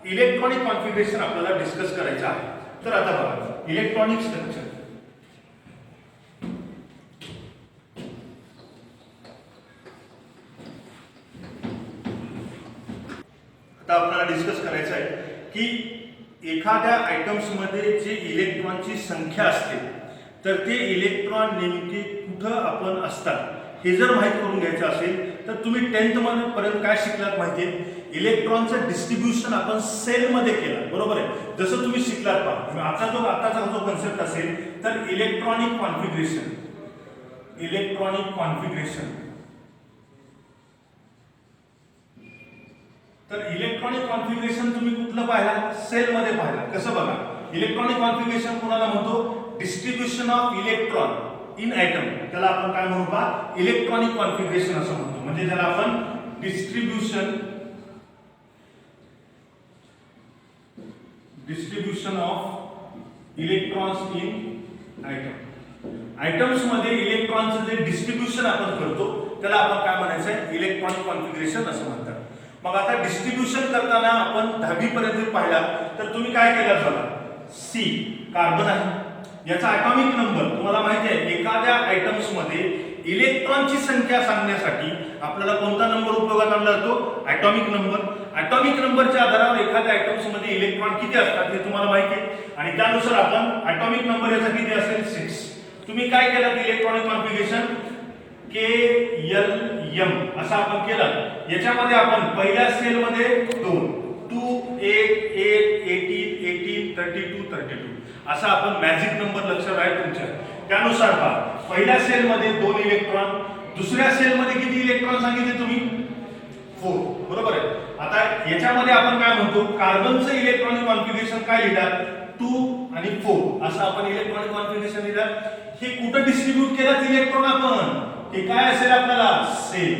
इलेक्ट्रॉनिक कॉन्फिगरेशन आपल्याला डिस्कस करायचं आहे. तर आता बघा इलेक्ट्रॉनिक स्ट्रक्चर आता आपल्याला डिस्कस करायचं आहे की एखाद्या आयटम्समध्ये जे इलेक्ट्रॉनची संख्या असते तर ते इलेक्ट्रॉन नेमके कुठं आपण असतात हे जर माहीत करून घ्यायचं असेल तर तुम्ही 10th मध्ये पर्यंत काय शिकलात माहितीये, इलेक्ट्रॉनचं डिस्ट्रीब्युशन आपण सेलमध्ये केलं, बरोबर आहे. जसं तुम्ही शिकलात पहा, आताचा जो कन्सेप्ट असेल तर इलेक्ट्रॉनिक कॉन्फिगरेशन तर इलेक्ट्रॉनिक कॉन्फिगरेशन तुम्ही कुठलं पाहिला, सेलमध्ये पाहिला. कसं बघा, इलेक्ट्रॉनिक कॉन्फिगरेशन कोणाला म्हणतो, distribution of electron in atom, त्याला आपण काय म्हणू पहा, इलेक्ट्रॉनिक कॉन्फिगरेशन असं म्हणतो. म्हणजे त्याला आपण distribution of electrons in atom. Atoms मध्ये इलेक्ट्रॉनचं जे डिस्ट्रीब्युशन आपण करतो त्याला आपण काय म्हणायचं, इलेक्ट्रॉनिक कॉन्फिगरेशन असं म्हणतात. मग आता डिस्ट्रीब्युशन करताना आपण 10वी पर्यंत पाहिला तर तुम्ही काय केलं बघा, सी कार्बन आहे, याचा ॲटॉमिक नंबर तुम्हाला माहिती आहे. एखाद्या आयटम्स मध्ये इलेक्ट्रॉनची संख्या सांगण्यासाठी आपल्याला कोणता नंबर उपयोगात आणला जातो, ॲटॉमिक नंबर. ॲटॉमिक नंबरच्या आधारावर एखाद्या आयटम्स मध्ये इलेक्ट्रॉन किती असतात हे तुम्हाला माहिती आहे आणि त्यानुसार आपण ॲटॉमिक नंबर याचा किती असेल, 6. तुम्ही काय केलं, इलेक्ट्रॉनिक कॉन्फिगरेशन KLM असं आपण केलं. याच्यामध्ये आपण पहिल्या सेलमध्ये 2 8 8 18 18 32 32 असा आपण मॅजिक नंबर लक्षात आहे तुमच्या. त्यानुसार पहा, पहिल्या सेलमध्ये 2 इलेक्ट्रॉन, दुसऱ्या सेलमध्ये किती इलेक्ट्रॉन सांगितले तुम्ही, 4, बरोबर आहे. आता याच्यामध्ये आपण काय म्हणतो, कार्बनचं इलेक्ट्रॉनिक कॉन्फिगरेशन काय लिहितात, 2 आणि 4 असं आपण इलेक्ट्रॉनिक कॉन्फिगरेशन लिहिलं. हे कुठं डिस्ट्रीब्यूट केलं इलेक्ट्रॉन आपण, हे काय असेल आपल्याला, सेल.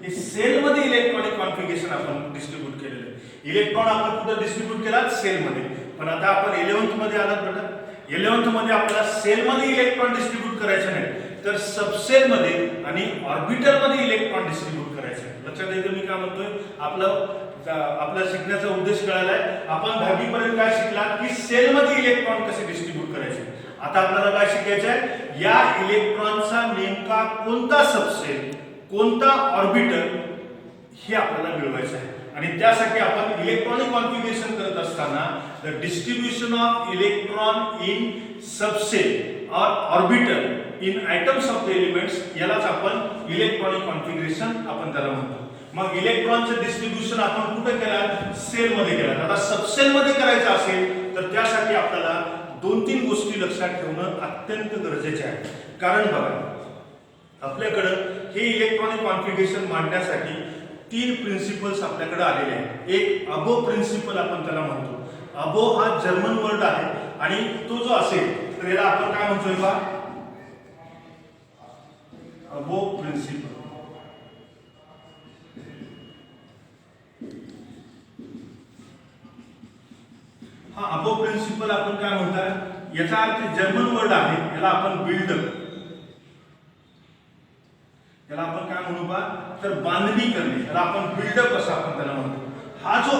हे सेलमध्ये इलेक्ट्रॉनिक कॉन्फिगरेशन आपण डिस्ट्रीब्यूट केलेलं आहे. इलेक्ट्रॉन आपण कुठं डिस्ट्रीब्यूट केला, सेलमध्ये. पण आता आपण 11th मध्ये आलात बेटा, 11th मध्ये आपल्याला सेलमध्ये इलेक्ट्रॉन डिस्ट्रीब्यूट करायचं नाही तर सबसेलमध्ये आणि ऑर्बिटलमध्ये इलेक्ट्रॉन डिस्ट्रीब्यूट करायचं आहे. लक्षात येतं मी काय म्हणतोय, आपला शिकण्याचा उद्देश कळालाय. आपण 10वी पर्यंत काय शिकलात की सेलमध्ये इलेक्ट्रॉन कसे डिस्ट्रीब्यूट करायचे. आता आपल्याला काय शिकायचं आहे, या इलेक्ट्रॉनचा नेमका कोणता सबसेल, कोणता ऑर्बिटल हे आपल्याला मिळवायचं आहे. आणि त्यासाठी आपण इलेक्ट्रॉनिक कॉन्फिगरेशन करत असताना the distribution of electron in सबसेल और orbital in items of the elements यालाच आपण इलेक्ट्रॉनिक कॉन्फिगरेशन आपण त्याला म्हणतो. मग इलेक्ट्रॉनचं डिस्ट्रीब्युशन आपण कुठे केलं, सेलमध्ये केलं. आता सबसेलमध्ये करायचं असेल तर त्यासाठी आपल्याला 2-3 गोष्टी लक्षात ठेवणं अत्यंत गरजेचे आहे. कारण बघा, आपल्याकडं हे इलेक्ट्रॉनिक कॉन्फिगरेशन मांडण्यासाठी 3 प्रिन्सिपल्स आपल्याकडे आलेले आहेत. एक अबो प्रिन्सिपल आपण त्याला म्हणतो. अबो हा जर्मन वर्ड आहे आणि तो जो असेल तर याला आपण काय म्हणतोय बा, अबो प्रिन्सिपल. हा अबो प्रिन्सिपल आपण काय म्हणतात, याचा अर्थ जर्मन वर्ड आहे, याला आपण बिल्डअप, याला आपण काय म्हणू बा, तर बांधणी करणे, याला आपण बिल्डअप असं आपण त्याला म्हणतो. हा जो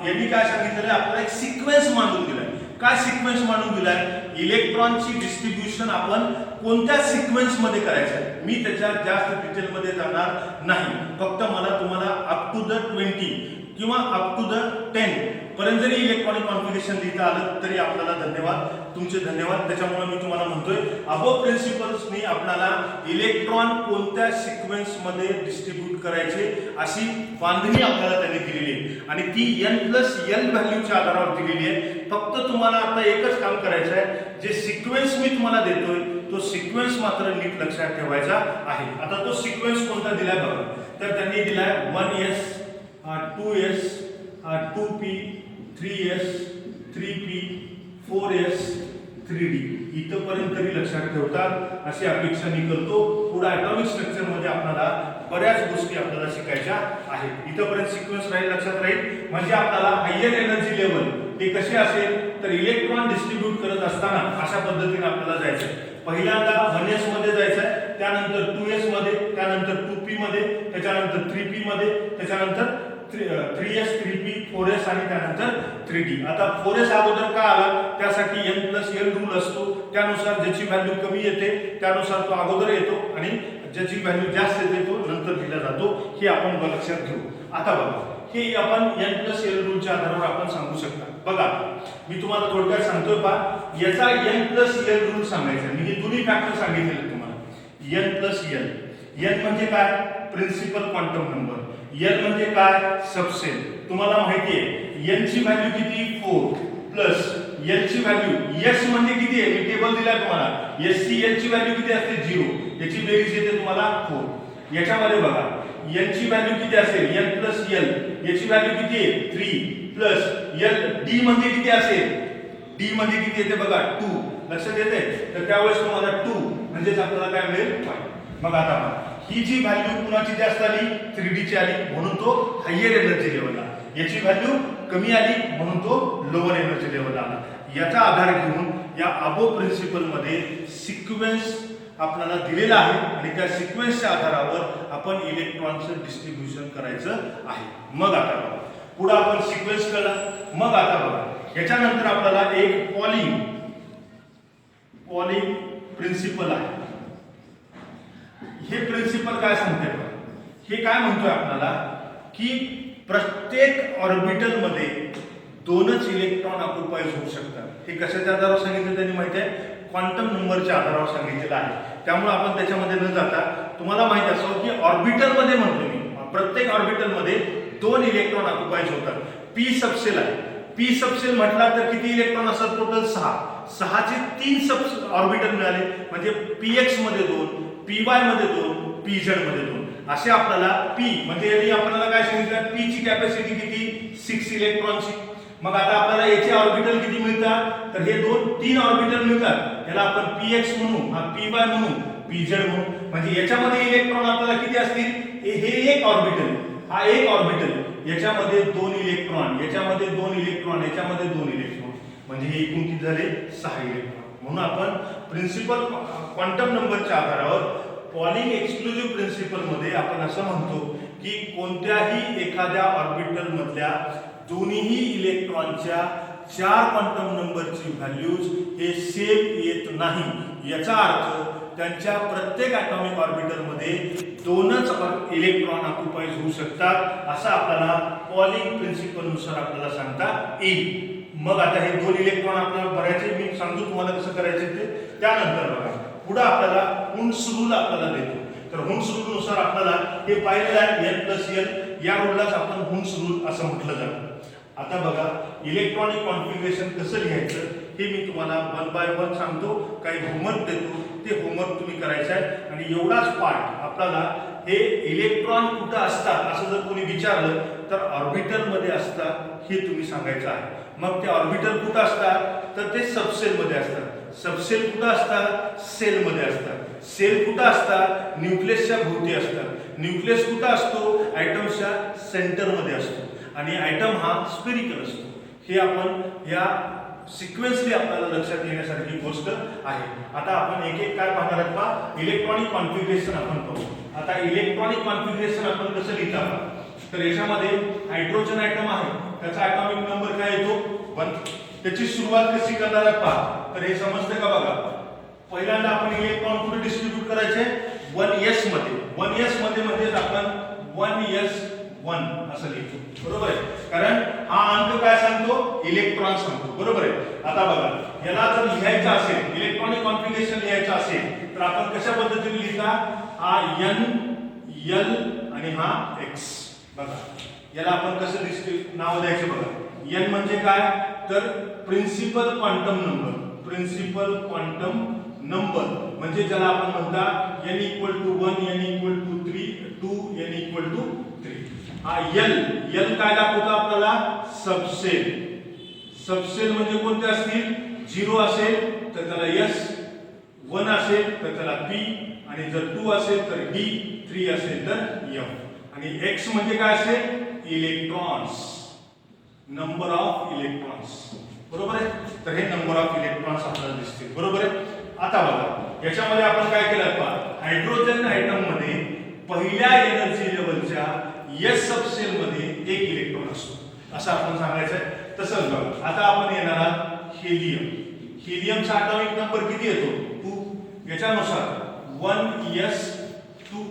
यांनी काय सांगितलेलं आहे, आपल्याला एक सिक्वेन्स मांडून दिलाय. काय सिक्वेन्स मांडून दिलाय, इलेक्ट्रॉनची डिस्ट्रीब्युशन आपण कोणत्या सिक्वेन्स मध्ये करायचं. मी त्याच्यात जास्त डिटेल मध्ये जाणार नाही, फक्त मला तुम्हाला अप टू द 20 किंवा अप टू द 10 पर्यंत जरी इलेक्ट्रॉनिक कॉन्फिगरेशन लिहिता आलं तरी आपल्याला धन्यवाद, तुमचे धन्यवाद. त्याच्यामुळे मी तुम्हाला म्हणतोय अबो प्रिन्सिपल्सनी आपल्याला इलेक्ट्रॉन कोणत्या सिक्वेन्स मध्ये डिस्ट्रीब्यूट करायचे अशी बांधणी आपल्याला त्यांनी दिलेली आहे आणि ती n+l व्हॅल्यूच्या आधारावर दिलेली आहे. फक्त तुम्हाला आता एकच काम करायचं आहे, जे सिक्वेन्स मी तुम्हाला देतोय तो सिक्वेन्स मात्र नीट लक्षात ठेवायचा आहे. आता तो सिक्वेन्स कोणता दिलाय बघा, तर त्यांनी दिलाय 1s 2s 2p 3s 3p 4s 3d. इथपर्यंत तरी लक्षात ठेवतात अशी अपेक्षा मी करतो. पुढे ॲटॉमिक स्ट्रक्चर मध्ये आपल्याला बऱ्याच गोष्टी आपल्याला शिकायच्या आहेत. इथपर्यंत सिक्वेन्स राहील, लक्षात राहील. म्हणजे आपल्याला हायर एनर्जी लेवल ते कसे असेल तर इलेक्ट्रॉन डिस्ट्रीब्यूट करत असताना अशा पद्धतीने आपल्याला जायचं. पहिल्यांदा 1s मध्ये जायचंय, त्यानंतर 2s मध्ये, त्यानंतर 2p मध्ये, त्याच्यानंतर 3p मध्ये, त्याच्यानंतर 3s 3p 4s आणि त्यानंतर 3d. आता 4s अगोदर का आला, त्यासाठी n+l रूल असतो. त्यानुसार ज्याची व्हॅल्यू कमी येते त्यानुसार तो अगोदर येतो आणि ज्याची व्हॅल्यू जास्त येते तो नंतर दिला जातो. हे आपण लक्षात घेऊ. आता बघा, हे आपण n+l रूलच्या आधारावर आपण सांगू शकता. बघा मी तुम्हाला थोडक्यात सांगतोय पहा, याचा n+l रूल सांगायचा. मी हे दोन्ही फॅक्टर सांगितले तुम्हाला. n+l, n म्हणजे काय? Principal quantum number. l म्हणजे काय? सबसेल. तुम्हाला माहिती आहे n ची व्हॅल्यू किती? 4 प्लस l ची व्हॅल्यू s म्हणजे किती आहे? मी टेबल दिलाय तुम्हाला. s ची l ची व्हॅल्यू किती असते? 0. याची बेरीज येते तुम्हाला 4. याच्यामध्ये बघा n ची व्हॅल्यू किती असेल? n+l. याची व्हॅल्यू किती आहे? 3 प्लस l. d म्हणजे किती असेल? d म्हणजे किती येते बघा? 2. लक्षात येते? तर त्यावेळेस तुम्हाला 2 म्हणजेच आपल्याला काय मिळेल? 5. मग आता पहा, ही जी व्हॅल्यू कुणाची जास्त आली? 3D ची आली म्हणून तो हायर एनर्जी लेवलला. याची व्हॅल्यू कमी आली म्हणून तो लोअर एनर्जी लेवलला आला. याचा आधार घेऊन या अबो प्रिन्सिपल मध्ये सिक्वेन्स आपल्याला दिलेला आहे आणि त्या सिक्वेन्सच्या आधारावर आपण इलेक्ट्रॉनचं डिस्ट्रीब्युशन करायचं आहे. मग आता बघा पुढे आपण सिक्वेन्स कळला. मग आता बघा याच्यानंतर आपल्याला एक पॉलिंग प्रिन्सिपल आहे. हे प्रिन्सिपल काय सांगते बघा, हे काय म्हणतोय आपल्याला की प्रत्येक ऑर्बिटल मध्ये 2च इलेक्ट्रॉन ऑक्युपाईज होऊ शकतात. हे कशाच्या आधारावर सांगितलं त्यांनी माहिती आहे? क्वांटम नंबरच्या आधारावर सांगितलेलं आहे. त्यामुळे आपण त्याच्यामध्ये न जाता तुम्हाला माहित असावं की ऑर्बिटल मध्ये म्हणतो मी, प्रत्येक ऑर्बिटल मध्ये 2 इलेक्ट्रॉन ऑक्युपाईज होतात. p सबसेल आहे. p सबसेल म्हटला तर किती इलेक्ट्रॉन असतात? टोटल 6. 6 चे 3 सब ऑर्बिटल मिळाले म्हणजे px मध्ये 2, py मध्ये 2, pz मध्ये 2. असे आपल्याला p म्हणजे यांनी आपल्याला काय सांगितलं? p ची कॅपॅसिटी किती? 6 इलेक्ट्रॉनची. मग आता आपल्याला याचे ऑर्बिटल किती मिळतात? तर हे 3 ऑर्बिटल मिळतात. याला आपण px म्हणू, हा py म्हणू, pz म्हणू. म्हणजे याच्यामध्ये इलेक्ट्रॉन आपल्याला किती असतील? हे एक ऑर्बिटल, हा एक ऑर्बिटल, याच्यामध्ये 2 इलेक्ट्रॉन, याच्यामध्ये 2 इलेक्ट्रॉन, याच्यामध्ये 2 इलेक्ट्रॉन, म्हणजे हे एकूण किती झाले? 6 इलेक्ट्रॉन. म्हणून आपण प्रिन्सिपल क्वांटम नंबरच्या आधारावर पॉलिंग एक्सक्लुझिव्ह प्रिन्सिपल मध्ये आपण असं म्हणतो की कोणत्याही एखाद्या ऑर्बिटल मधल्या दोन्हीही इलेक्ट्रॉनच्या 4 क्वांटम नंबरची व्हॅल्यूज हे सेम येत नाही. याचा अर्थ त्यांच्या प्रत्येक ॲटॉमिक ऑर्बिटल मध्ये 2च इलेक्ट्रॉन ऑक्युपाईज होऊ शकतात असं आपल्याला पॉलिंग प्रिन्सिपल नुसार आपल्याला सांगता येईल. मग आता हे 2 इलेक्ट्रॉन आपल्याला भरायचे, मी सांगतो तुम्हाला कसं करायचे ते. त्यानंतर बघा पुढे आपल्याला हुन्स रूल आपल्याला देतो. तर हुन्स रूल नुसार आपल्याला हे पाहिलेलं आहे n+l. या रूललाच आपण हुन्स रूल असं म्हटलं जातं. आता बघा इलेक्ट्रॉनिक कॉन्फिगरेशन कसं लिहायचं हे मी तुम्हाला 1 बाय 1 सांगतो. काही होमवर्क देतो, ते होमवर्क तुम्ही करायचं आहे. आणि एवढाच पार्ट आपल्याला हे इलेक्ट्रॉन कुठं असतात असं जर कोणी विचारलं तर ऑर्बिटल मध्ये असतात हे तुम्ही सांगायचं आहे. मग ते ऑर्बिटल कुठं असतात? तर ते सबसेल मध्ये असतात. सबसेल कुठं असतात? सेल मध्ये असतात. सेल कुठं असतात? न्यूक्लियसच्या भोवती असतात. न्यूक्लियस कुठं असतो? ॲटमच्या सेंटर मध्ये असतो आणि ॲटम हा स्फेरिकल असतो. हे आपण या सिक्वेन्सली आपल्याला लक्षात येण्यासारखी गोष्ट आहे. आता आपण एक एक काय पाहणार आहोत पहा. इलेक्ट्रॉनिक कॉन्फिगरेशन आपण पाहू. आता इलेक्ट्रॉनिक कॉन्फिगरेशन आपण कसं लिहिता? तर याच्यामध्ये हायड्रोजन ॲटम आहे, त्याचा ॲटॉमिक नंबर काय येतो? 1. त्याची सुरुवात कशी करणार आहात पहा. तर हे समजतं का बघा. पहिल्यांदा आपण इलेक्ट्रॉन कुठे डिस्ट्रीब्यूट करायचे? 1s मध्ये. 1s मध्ये म्हणजे आपण 1s1 असं लिहितो. बरोबर आहे, कारण हा अंक काय सांगतो? इलेक्ट्रॉन सांगतो. बरोबर आहे. आता बघा याला जर लिहायचं असेल, इलेक्ट्रॉनिक कॉन्फिगरेशन लिहायचं असेल तर आपण कशा पद्धतीने लिहिता? हा n, l आणि हा x. बघा याला आपण कसं नाव द्यायचं बघा. n म्हणजे काय? तर principal quantum number. Principal quantum number म्हणजे ज्याला आपण म्हणता n = 1, n = 3, 2, n = 3. हा l काय दाखवतो आपल्याला? सबसेल. सबसेल म्हणजे कोणते असतील? 0 असेल तर त्याला s, 1 असेल तर त्याला p, आणि जर 2 असेल तर d, 3 असेल तर f. आणि x म्हणजे काय असेल? इलेक्ट्रॉन्स. Number of electrons. बरोबर आहे. तर हे नंबर ऑफ इलेक्ट्रॉन्स आपल्याला दिसतील. बरोबर आहे. आता बघा याच्यामध्ये आपण काय केलं पहा. हायड्रोजन ॲटम मध्ये पहिल्या एनर्जी लेवलच्या s सबसेल मध्ये 1 इलेक्ट्रॉन असतो असं आपण सांगायचं आहे. तसंच बघा आता आपण येणार आहात हेलियम. हेलियमचा ॲटॉमिक नंबर किती येतो? 2. याच्यानुसार 1s2.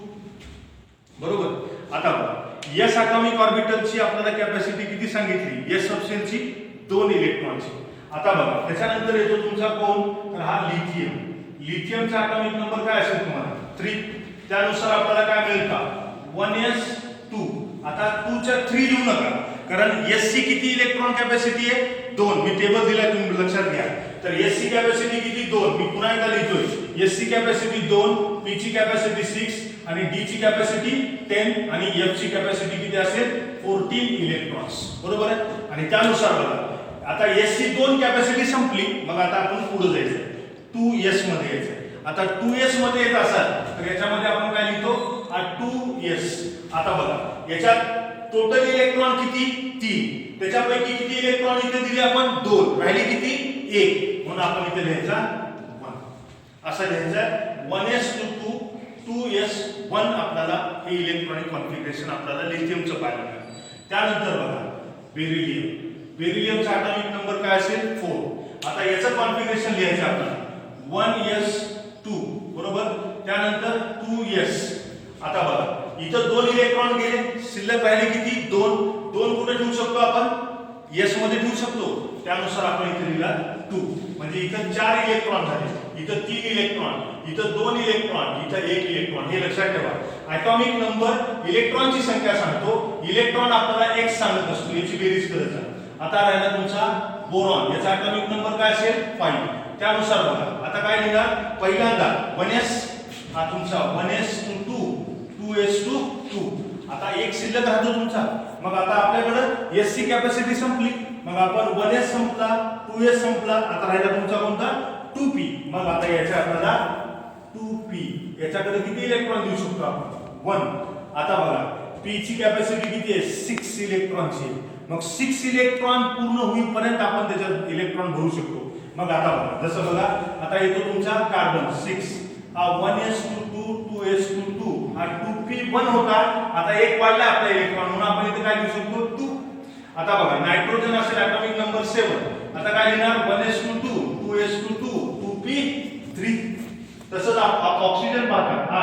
बरोबर. आता बघा एस अटॉमिक ऑर्बिटलची आपल्याला कॅपॅसिटी किती सांगितली, एस सब शेलची 2 इलेक्ट्रॉनची. आता बघा त्याच्यानंतर येतो तुमचा कोण, तर हा लिथियम. लिथियमचा अटॉमिक नंबर काय असेल तुम्हाला 3. त्यानुसार आपल्याला काय मिळेल का 1s2. आता 2 च्या 3 लिहू नका, कारण एस ची किती इलेक्ट्रॉन कॅपॅसिटी आहे 2. मी टेबल दिलाय तुम्ही लक्षात घ्या. तर एस ची कॅपॅसिटी किती 2. मी पुन्हा एकदा लिहितोय, एस ची कॅपॅसिटी 2, पी ची कॅपॅसिटी 6 आणि डी ची कॅपॅसिटी 10 आणि एफ ची कॅपॅसिटी किती असेल 14 इलेक्ट्रॉन्स. बरोबर आहे. आणि त्यानुसार बघा आता एस ची 2 कॅपॅसिटी संपली, मग आता आपण पुढे जायचं 2s मध्ये यायचं. आता 2s मध्ये येत असाल तर याच्यामध्ये आपण काय लिहितो 2s. आता बघा याच्यात टोटल इलेक्ट्रॉन किती 3. त्याच्यापैकी किती इलेक्ट्रॉन इथे दिले आपण 2, राहिले किती 1. म्हणून आपण इथे लिहायचा 1. असं लिहायचं 1s2 2s1. आपल्याला हे इलेक्ट्रॉनिक कॉन्फिगरेशन आपल्याला लिथियमचं पाहायला मिळालं. त्यानंतर बघा बेरिलियम. बेरिलियमचा अटॉमिक नंबर काय असेल 4. आता याचं कॉन्फिगरेशन लिहायचं आपल्याला 1s2 बरोबर. त्यानंतर 2s. आता बघा इथं 2 इलेक्ट्रॉन गेले, शिल्लक राहिले किती 2. 2 कुठे ठेवू शकतो आपण s मध्ये ठेवू शकतो. त्यानुसार आपण इथे लिहिला 2. म्हणजे इथं 4 इलेक्ट्रॉन झाले, इथं 3 इलेक्ट्रॉन, इथं 2 इलेक्ट्रॉन, इथं 1 इलेक्ट्रॉन. हे लक्षात ठेवा. ॲटॉमिक नंबर इलेक्ट्रॉनची संख्या सांगतो, इलेक्ट्रॉन आपल्याला x सांगत असतो, याची बेरीज करायचा. आता राहिला तुमचा बोरॉन. याचा ॲटॉमिक नंबर काय असेल 5. त्यानुसार बघा आता काय लिहिणार पहिल्यांदा 1s. हा तुमचा 1s2 2s2. आता एक शिल्लक राहतो तुमचा. मग आता आपल्याकडे s ची कॅपॅसिटी संपली, मग आपण 1s संपला 2s संपला. आता राहिला तुमचा कोणता 2p. मग आता याच्या आपल्याला 2p याच्याकडे किती इलेक्ट्रॉन देऊ शकतो आपण 1. आता बघा p ची कॅपॅसिटी किती आहे 6 इलेक्ट्रॉनची. मग 6 इलेक्ट्रॉन पूर्ण होईपर्यंत आपण त्याच्यात इलेक्ट्रॉन भरू शकतो. मग आता बघा जसं बघा आता येतो तुमचा कार्बन 6. हा 1s2 2s2 हा 2p1 होता. आता एक वाढला आपला इलेक्ट्रॉन म्हणून आपण इथे काय लिहू शकतो 2. आता बघा नायट्रोजन असेल ॲटॉमिक नंबर 7. आता काय लिहिणार 1s2 2s2 2p3. तसंच ऑक्सिजन पाहता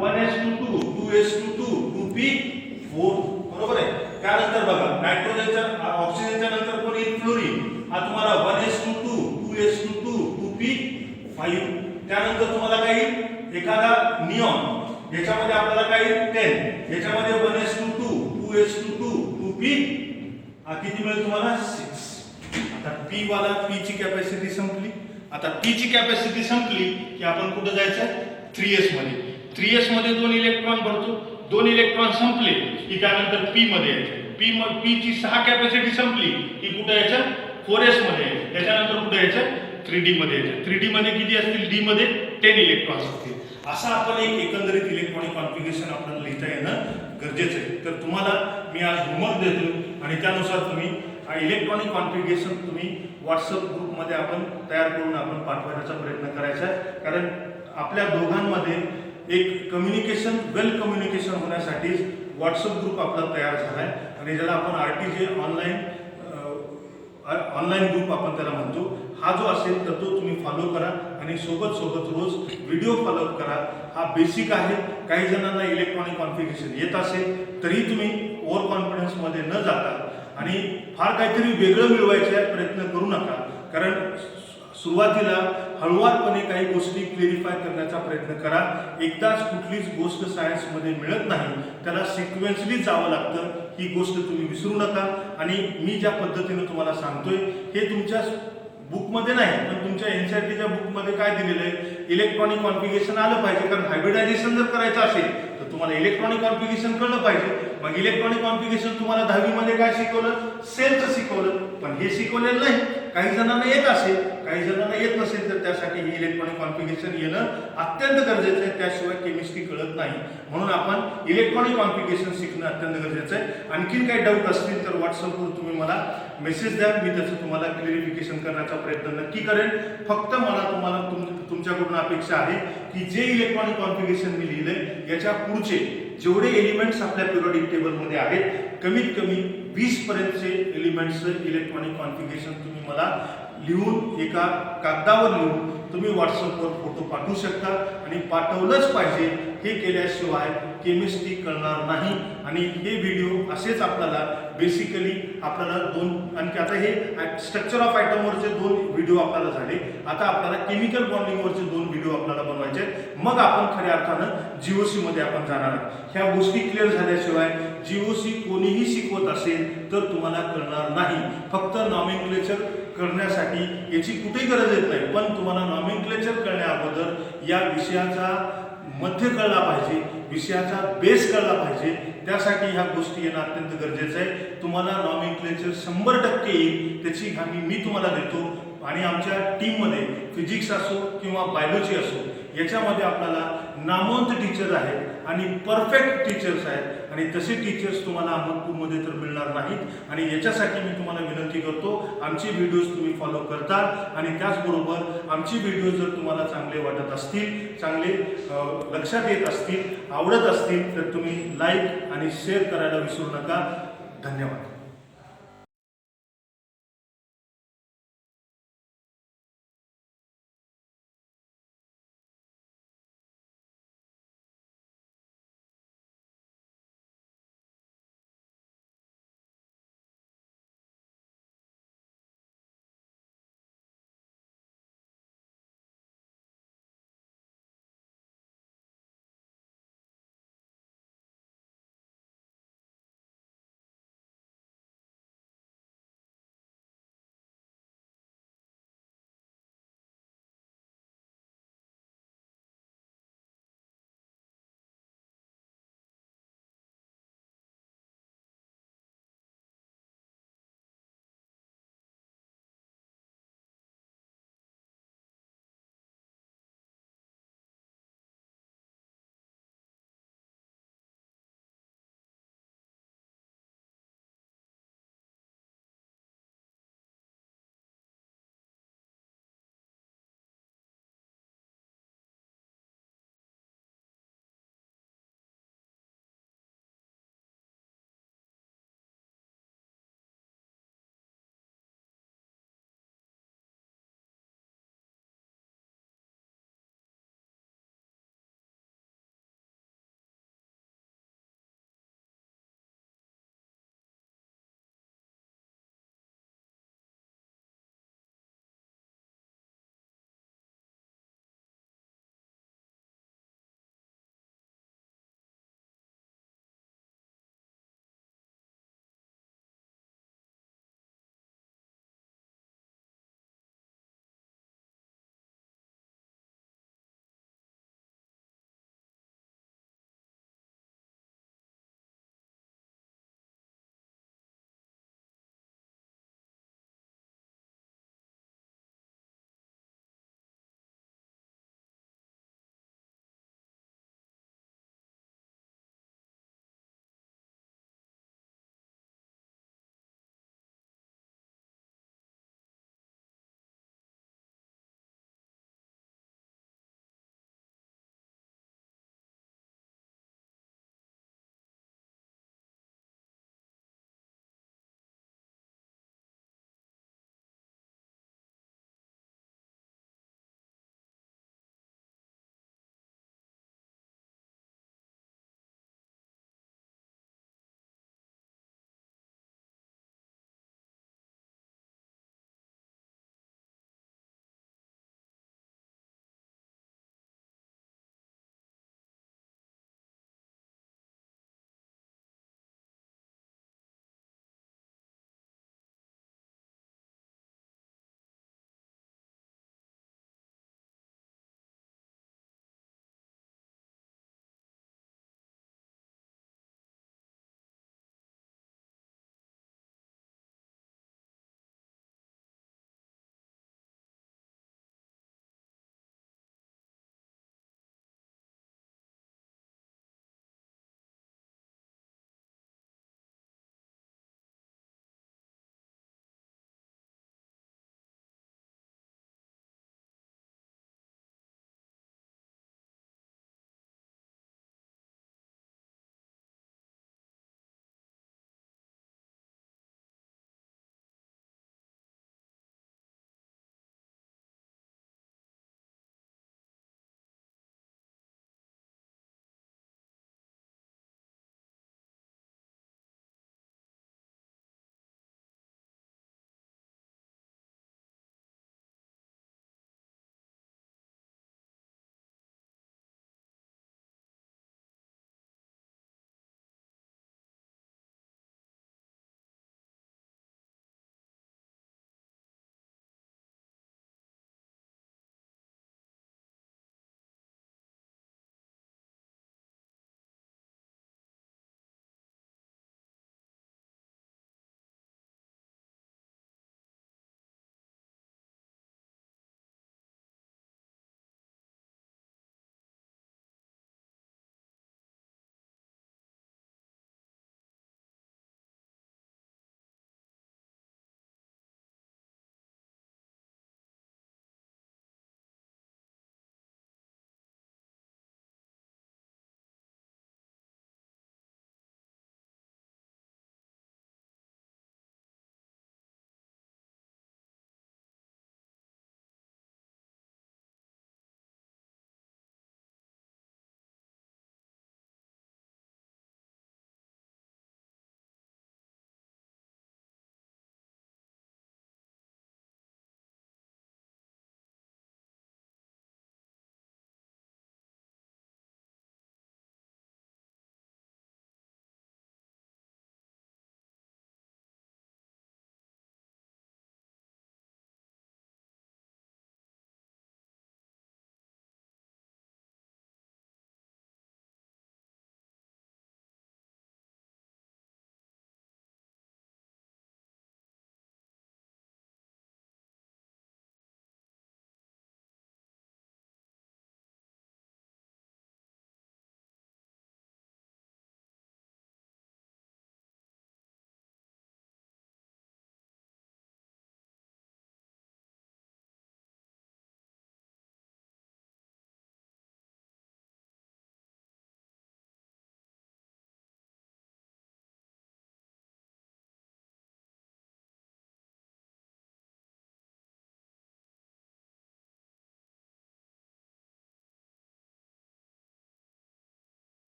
1s2 2s2 2p4. बरोबर आहे. त्यानंतर बघा नायट्रोजनच्या ऑक्सिजनच्या नंतर कोण येईल फ्लोरीन. हा तुम्हाला 1s2 2s2 2p5. त्यानंतर तुम्हाला काय येईल एखादा निऑन, याच्यामध्ये आपल्याला काय येईल 10. याच्यामध्ये 1s2 2s2 2p किती मिळेल तुम्हाला 6. आता p वाला p ची कॅपॅसिटी संपली. आता p ची कॅपॅसिटी संपली की आपण कुठे जायचं 3s मध्ये. 3s मध्ये 2 इलेक्ट्रॉन भरतो. 2 इलेक्ट्रॉन संपले की त्यानंतर p मध्ये यायचं. p ची 6 कॅपॅसिटी संपली की कुठे यायचं 4s मध्ये यायचं. त्याच्यानंतर कुठे यायचं 3d मध्ये यायचं. 3d मध्ये किती असतील d मध्ये 10 इलेक्ट्रॉन्स असतील. असं आपण एक एकंदरीत इलेक्ट्रॉनिक कॉन्फिगरेशन आपल्याला लिहिता येणं गरजेचं आहे. तर तुम्हाला मी आज होमवर्क देतो आणि त्यानुसार तुम्ही इलेक्ट्रॉनिक कॉन्फिगरेशन तुम्ही व्हॉट्सअप ग्रुपमध्ये आपण तयार करून आपण पाठवण्याचा प्रयत्न करायचा आहे. कारण आपल्या दोघांमध्ये एक कम्युनिकेशन वेल कम्युनिकेशन होण्यासाठी व्हॉट्सअप ग्रुप आपला तयार झाला आहे आणि ज्याला आपण RTJ ऑनलाईन ग्रुप आपण त्याला म्हणतो. हा जो असेल तर तो तुम्ही फॉलो करा आणि सोबत रोज व्हिडिओ फॉलो करा. हा बेसिक आहे. काही जणांना इलेक्ट्रॉनिक कॉन्फिगरेशन येत असेल तरी तुम्ही ओव्हर कॉन्फिडन्समध्ये न जाता आणि फार काहीतरी वेगळं मिळवायचा प्रयत्न करू नका. कारण सुरुवातीला हळूवारपणे काही गोष्टी क्लेरिफाय करण्याचा प्रयत्न करा. एकदाच कुठलीच गोष्ट सायन्समध्ये मिळत नाही, त्याला सिक्वेन्सली जावं लागतं. ही गोष्ट तुम्ही विसरू नका. आणि मी ज्या पद्धतीने तुम्हाला सांगतोय हे तुमच्या बुकमध्ये नाही पण तुमच्या NCERTच्या बुकमध्ये काय दिलेलं आहे इलेक्ट्रॉनिक कॉन्फिगरेशन आलं पाहिजे. कारण हायब्रिडायझेशन जर करायचं असेल तर तुम्हाला इलेक्ट्रॉनिक कॉन्फिगरेशन कळलं पाहिजे. मग इलेक्ट्रॉनिक कॉन्फिगरेशन तुम्हाला 10वी मध्ये काय शिकवलं सेलचं शिकवलं, पण हे शिकवलेलं नाही. काही जणांना येत असेल काही जणांना येत नसेल तर त्यासाठी हे इलेक्ट्रॉनिक कॉन्फिगरेशन येणं अत्यंत गरजेचं आहे. त्याशिवाय केमिस्ट्री कळत नाही. म्हणून आपण इलेक्ट्रॉनिक कॉन्फिगरेशन शिकणं अत्यंत गरजेचं आहे. आणखीन काही डाऊट असतील तर व्हॉट्सअपवर तुम्ही मला मेसेज द्या. मी त्याचं तुम्हाला क्लिअरिफिकेशन करण्याचा प्रयत्न नक्की करेन. फक्त मला तुम्हाला तुमच्याकडून अपेक्षा आहे की जे इलेक्ट्रॉनिक कॉन्फिगरेशन मी लिहिलंय याच्या पुढचे जेवढे एलिमेंट्स आपल्या पिरियडिक टेबलमध्ये आहेत कमीत कमी 20 पर्यंतचे एलिमेंट्सचं इलेक्ट्रॉनिक कॉन्फिगरेशन तुम्ही मला लिहून एका कागदावर लिहून तुम्ही व्हॉट्सअपवर फोटो पाठवू शकता. आणि पाठवलंच पाहिजे हे केल्याशिवाय केमिस्ट्री कळणार नाही. आणि हे व्हिडिओ असेच आपल्याला बेसिकली आपल्याला दोन, आणखी आता हे स्ट्रक्चर ऑफ आयटमवरचे 2 व्हिडिओ आपल्याला झाले. आता आपल्याला केमिकल बॉन्डिंगवरचे 2 व्हिडिओ आपल्याला बनवायचे आहेत. मग आपण खऱ्या अर्थानं जीओसी मध्ये आपण जाणार आहोत. ह्या गोष्टी क्लिअर झाल्याशिवाय जीओसी कोणीही शिकवत असेल तर तुम्हाला कळणार नाही. फक्त नॉमेनक्लेचर करण्यासाठी याची कुठेही गरज येत नाही, पण तुम्हाला नॉमेनक्लेचर करण्या अगोदर या विषयाचा मध्य कळला पाहिजे, विषयाचा बेस कळला पाहिजे. त्यासाठी ह्या गोष्टी येणं अत्यंत गरजेचं आहे. तुम्हाला नॉमेनक्लेचर 100% येईल, त्याची हमी मी तुम्हाला देतो. आणि आमच्या टीममध्ये फिजिक्स असो किंवा बायोलॉजी असो, याच्यामध्ये आपल्याला नामवंत टीचर आहेत आणि परफेक्ट टीचर्स आहेत. आणि तसे टीचर्स तुम्हाला अहमदपूरमध्ये तर मिळणार नाहीत. आणि याच्यासाठी मी तुम्हाला विनंती करतो, आमचे व्हिडिओज तुम्ही फॉलो करता. आणि त्याचबरोबर आमचे व्हिडिओ जर तुम्हाला चांगले वाटत असतील, चांगले लक्षात येत असतील, आवडत असतील, तर तुम्ही लाईक आणि शेअर करायला विसरू नका. धन्यवाद.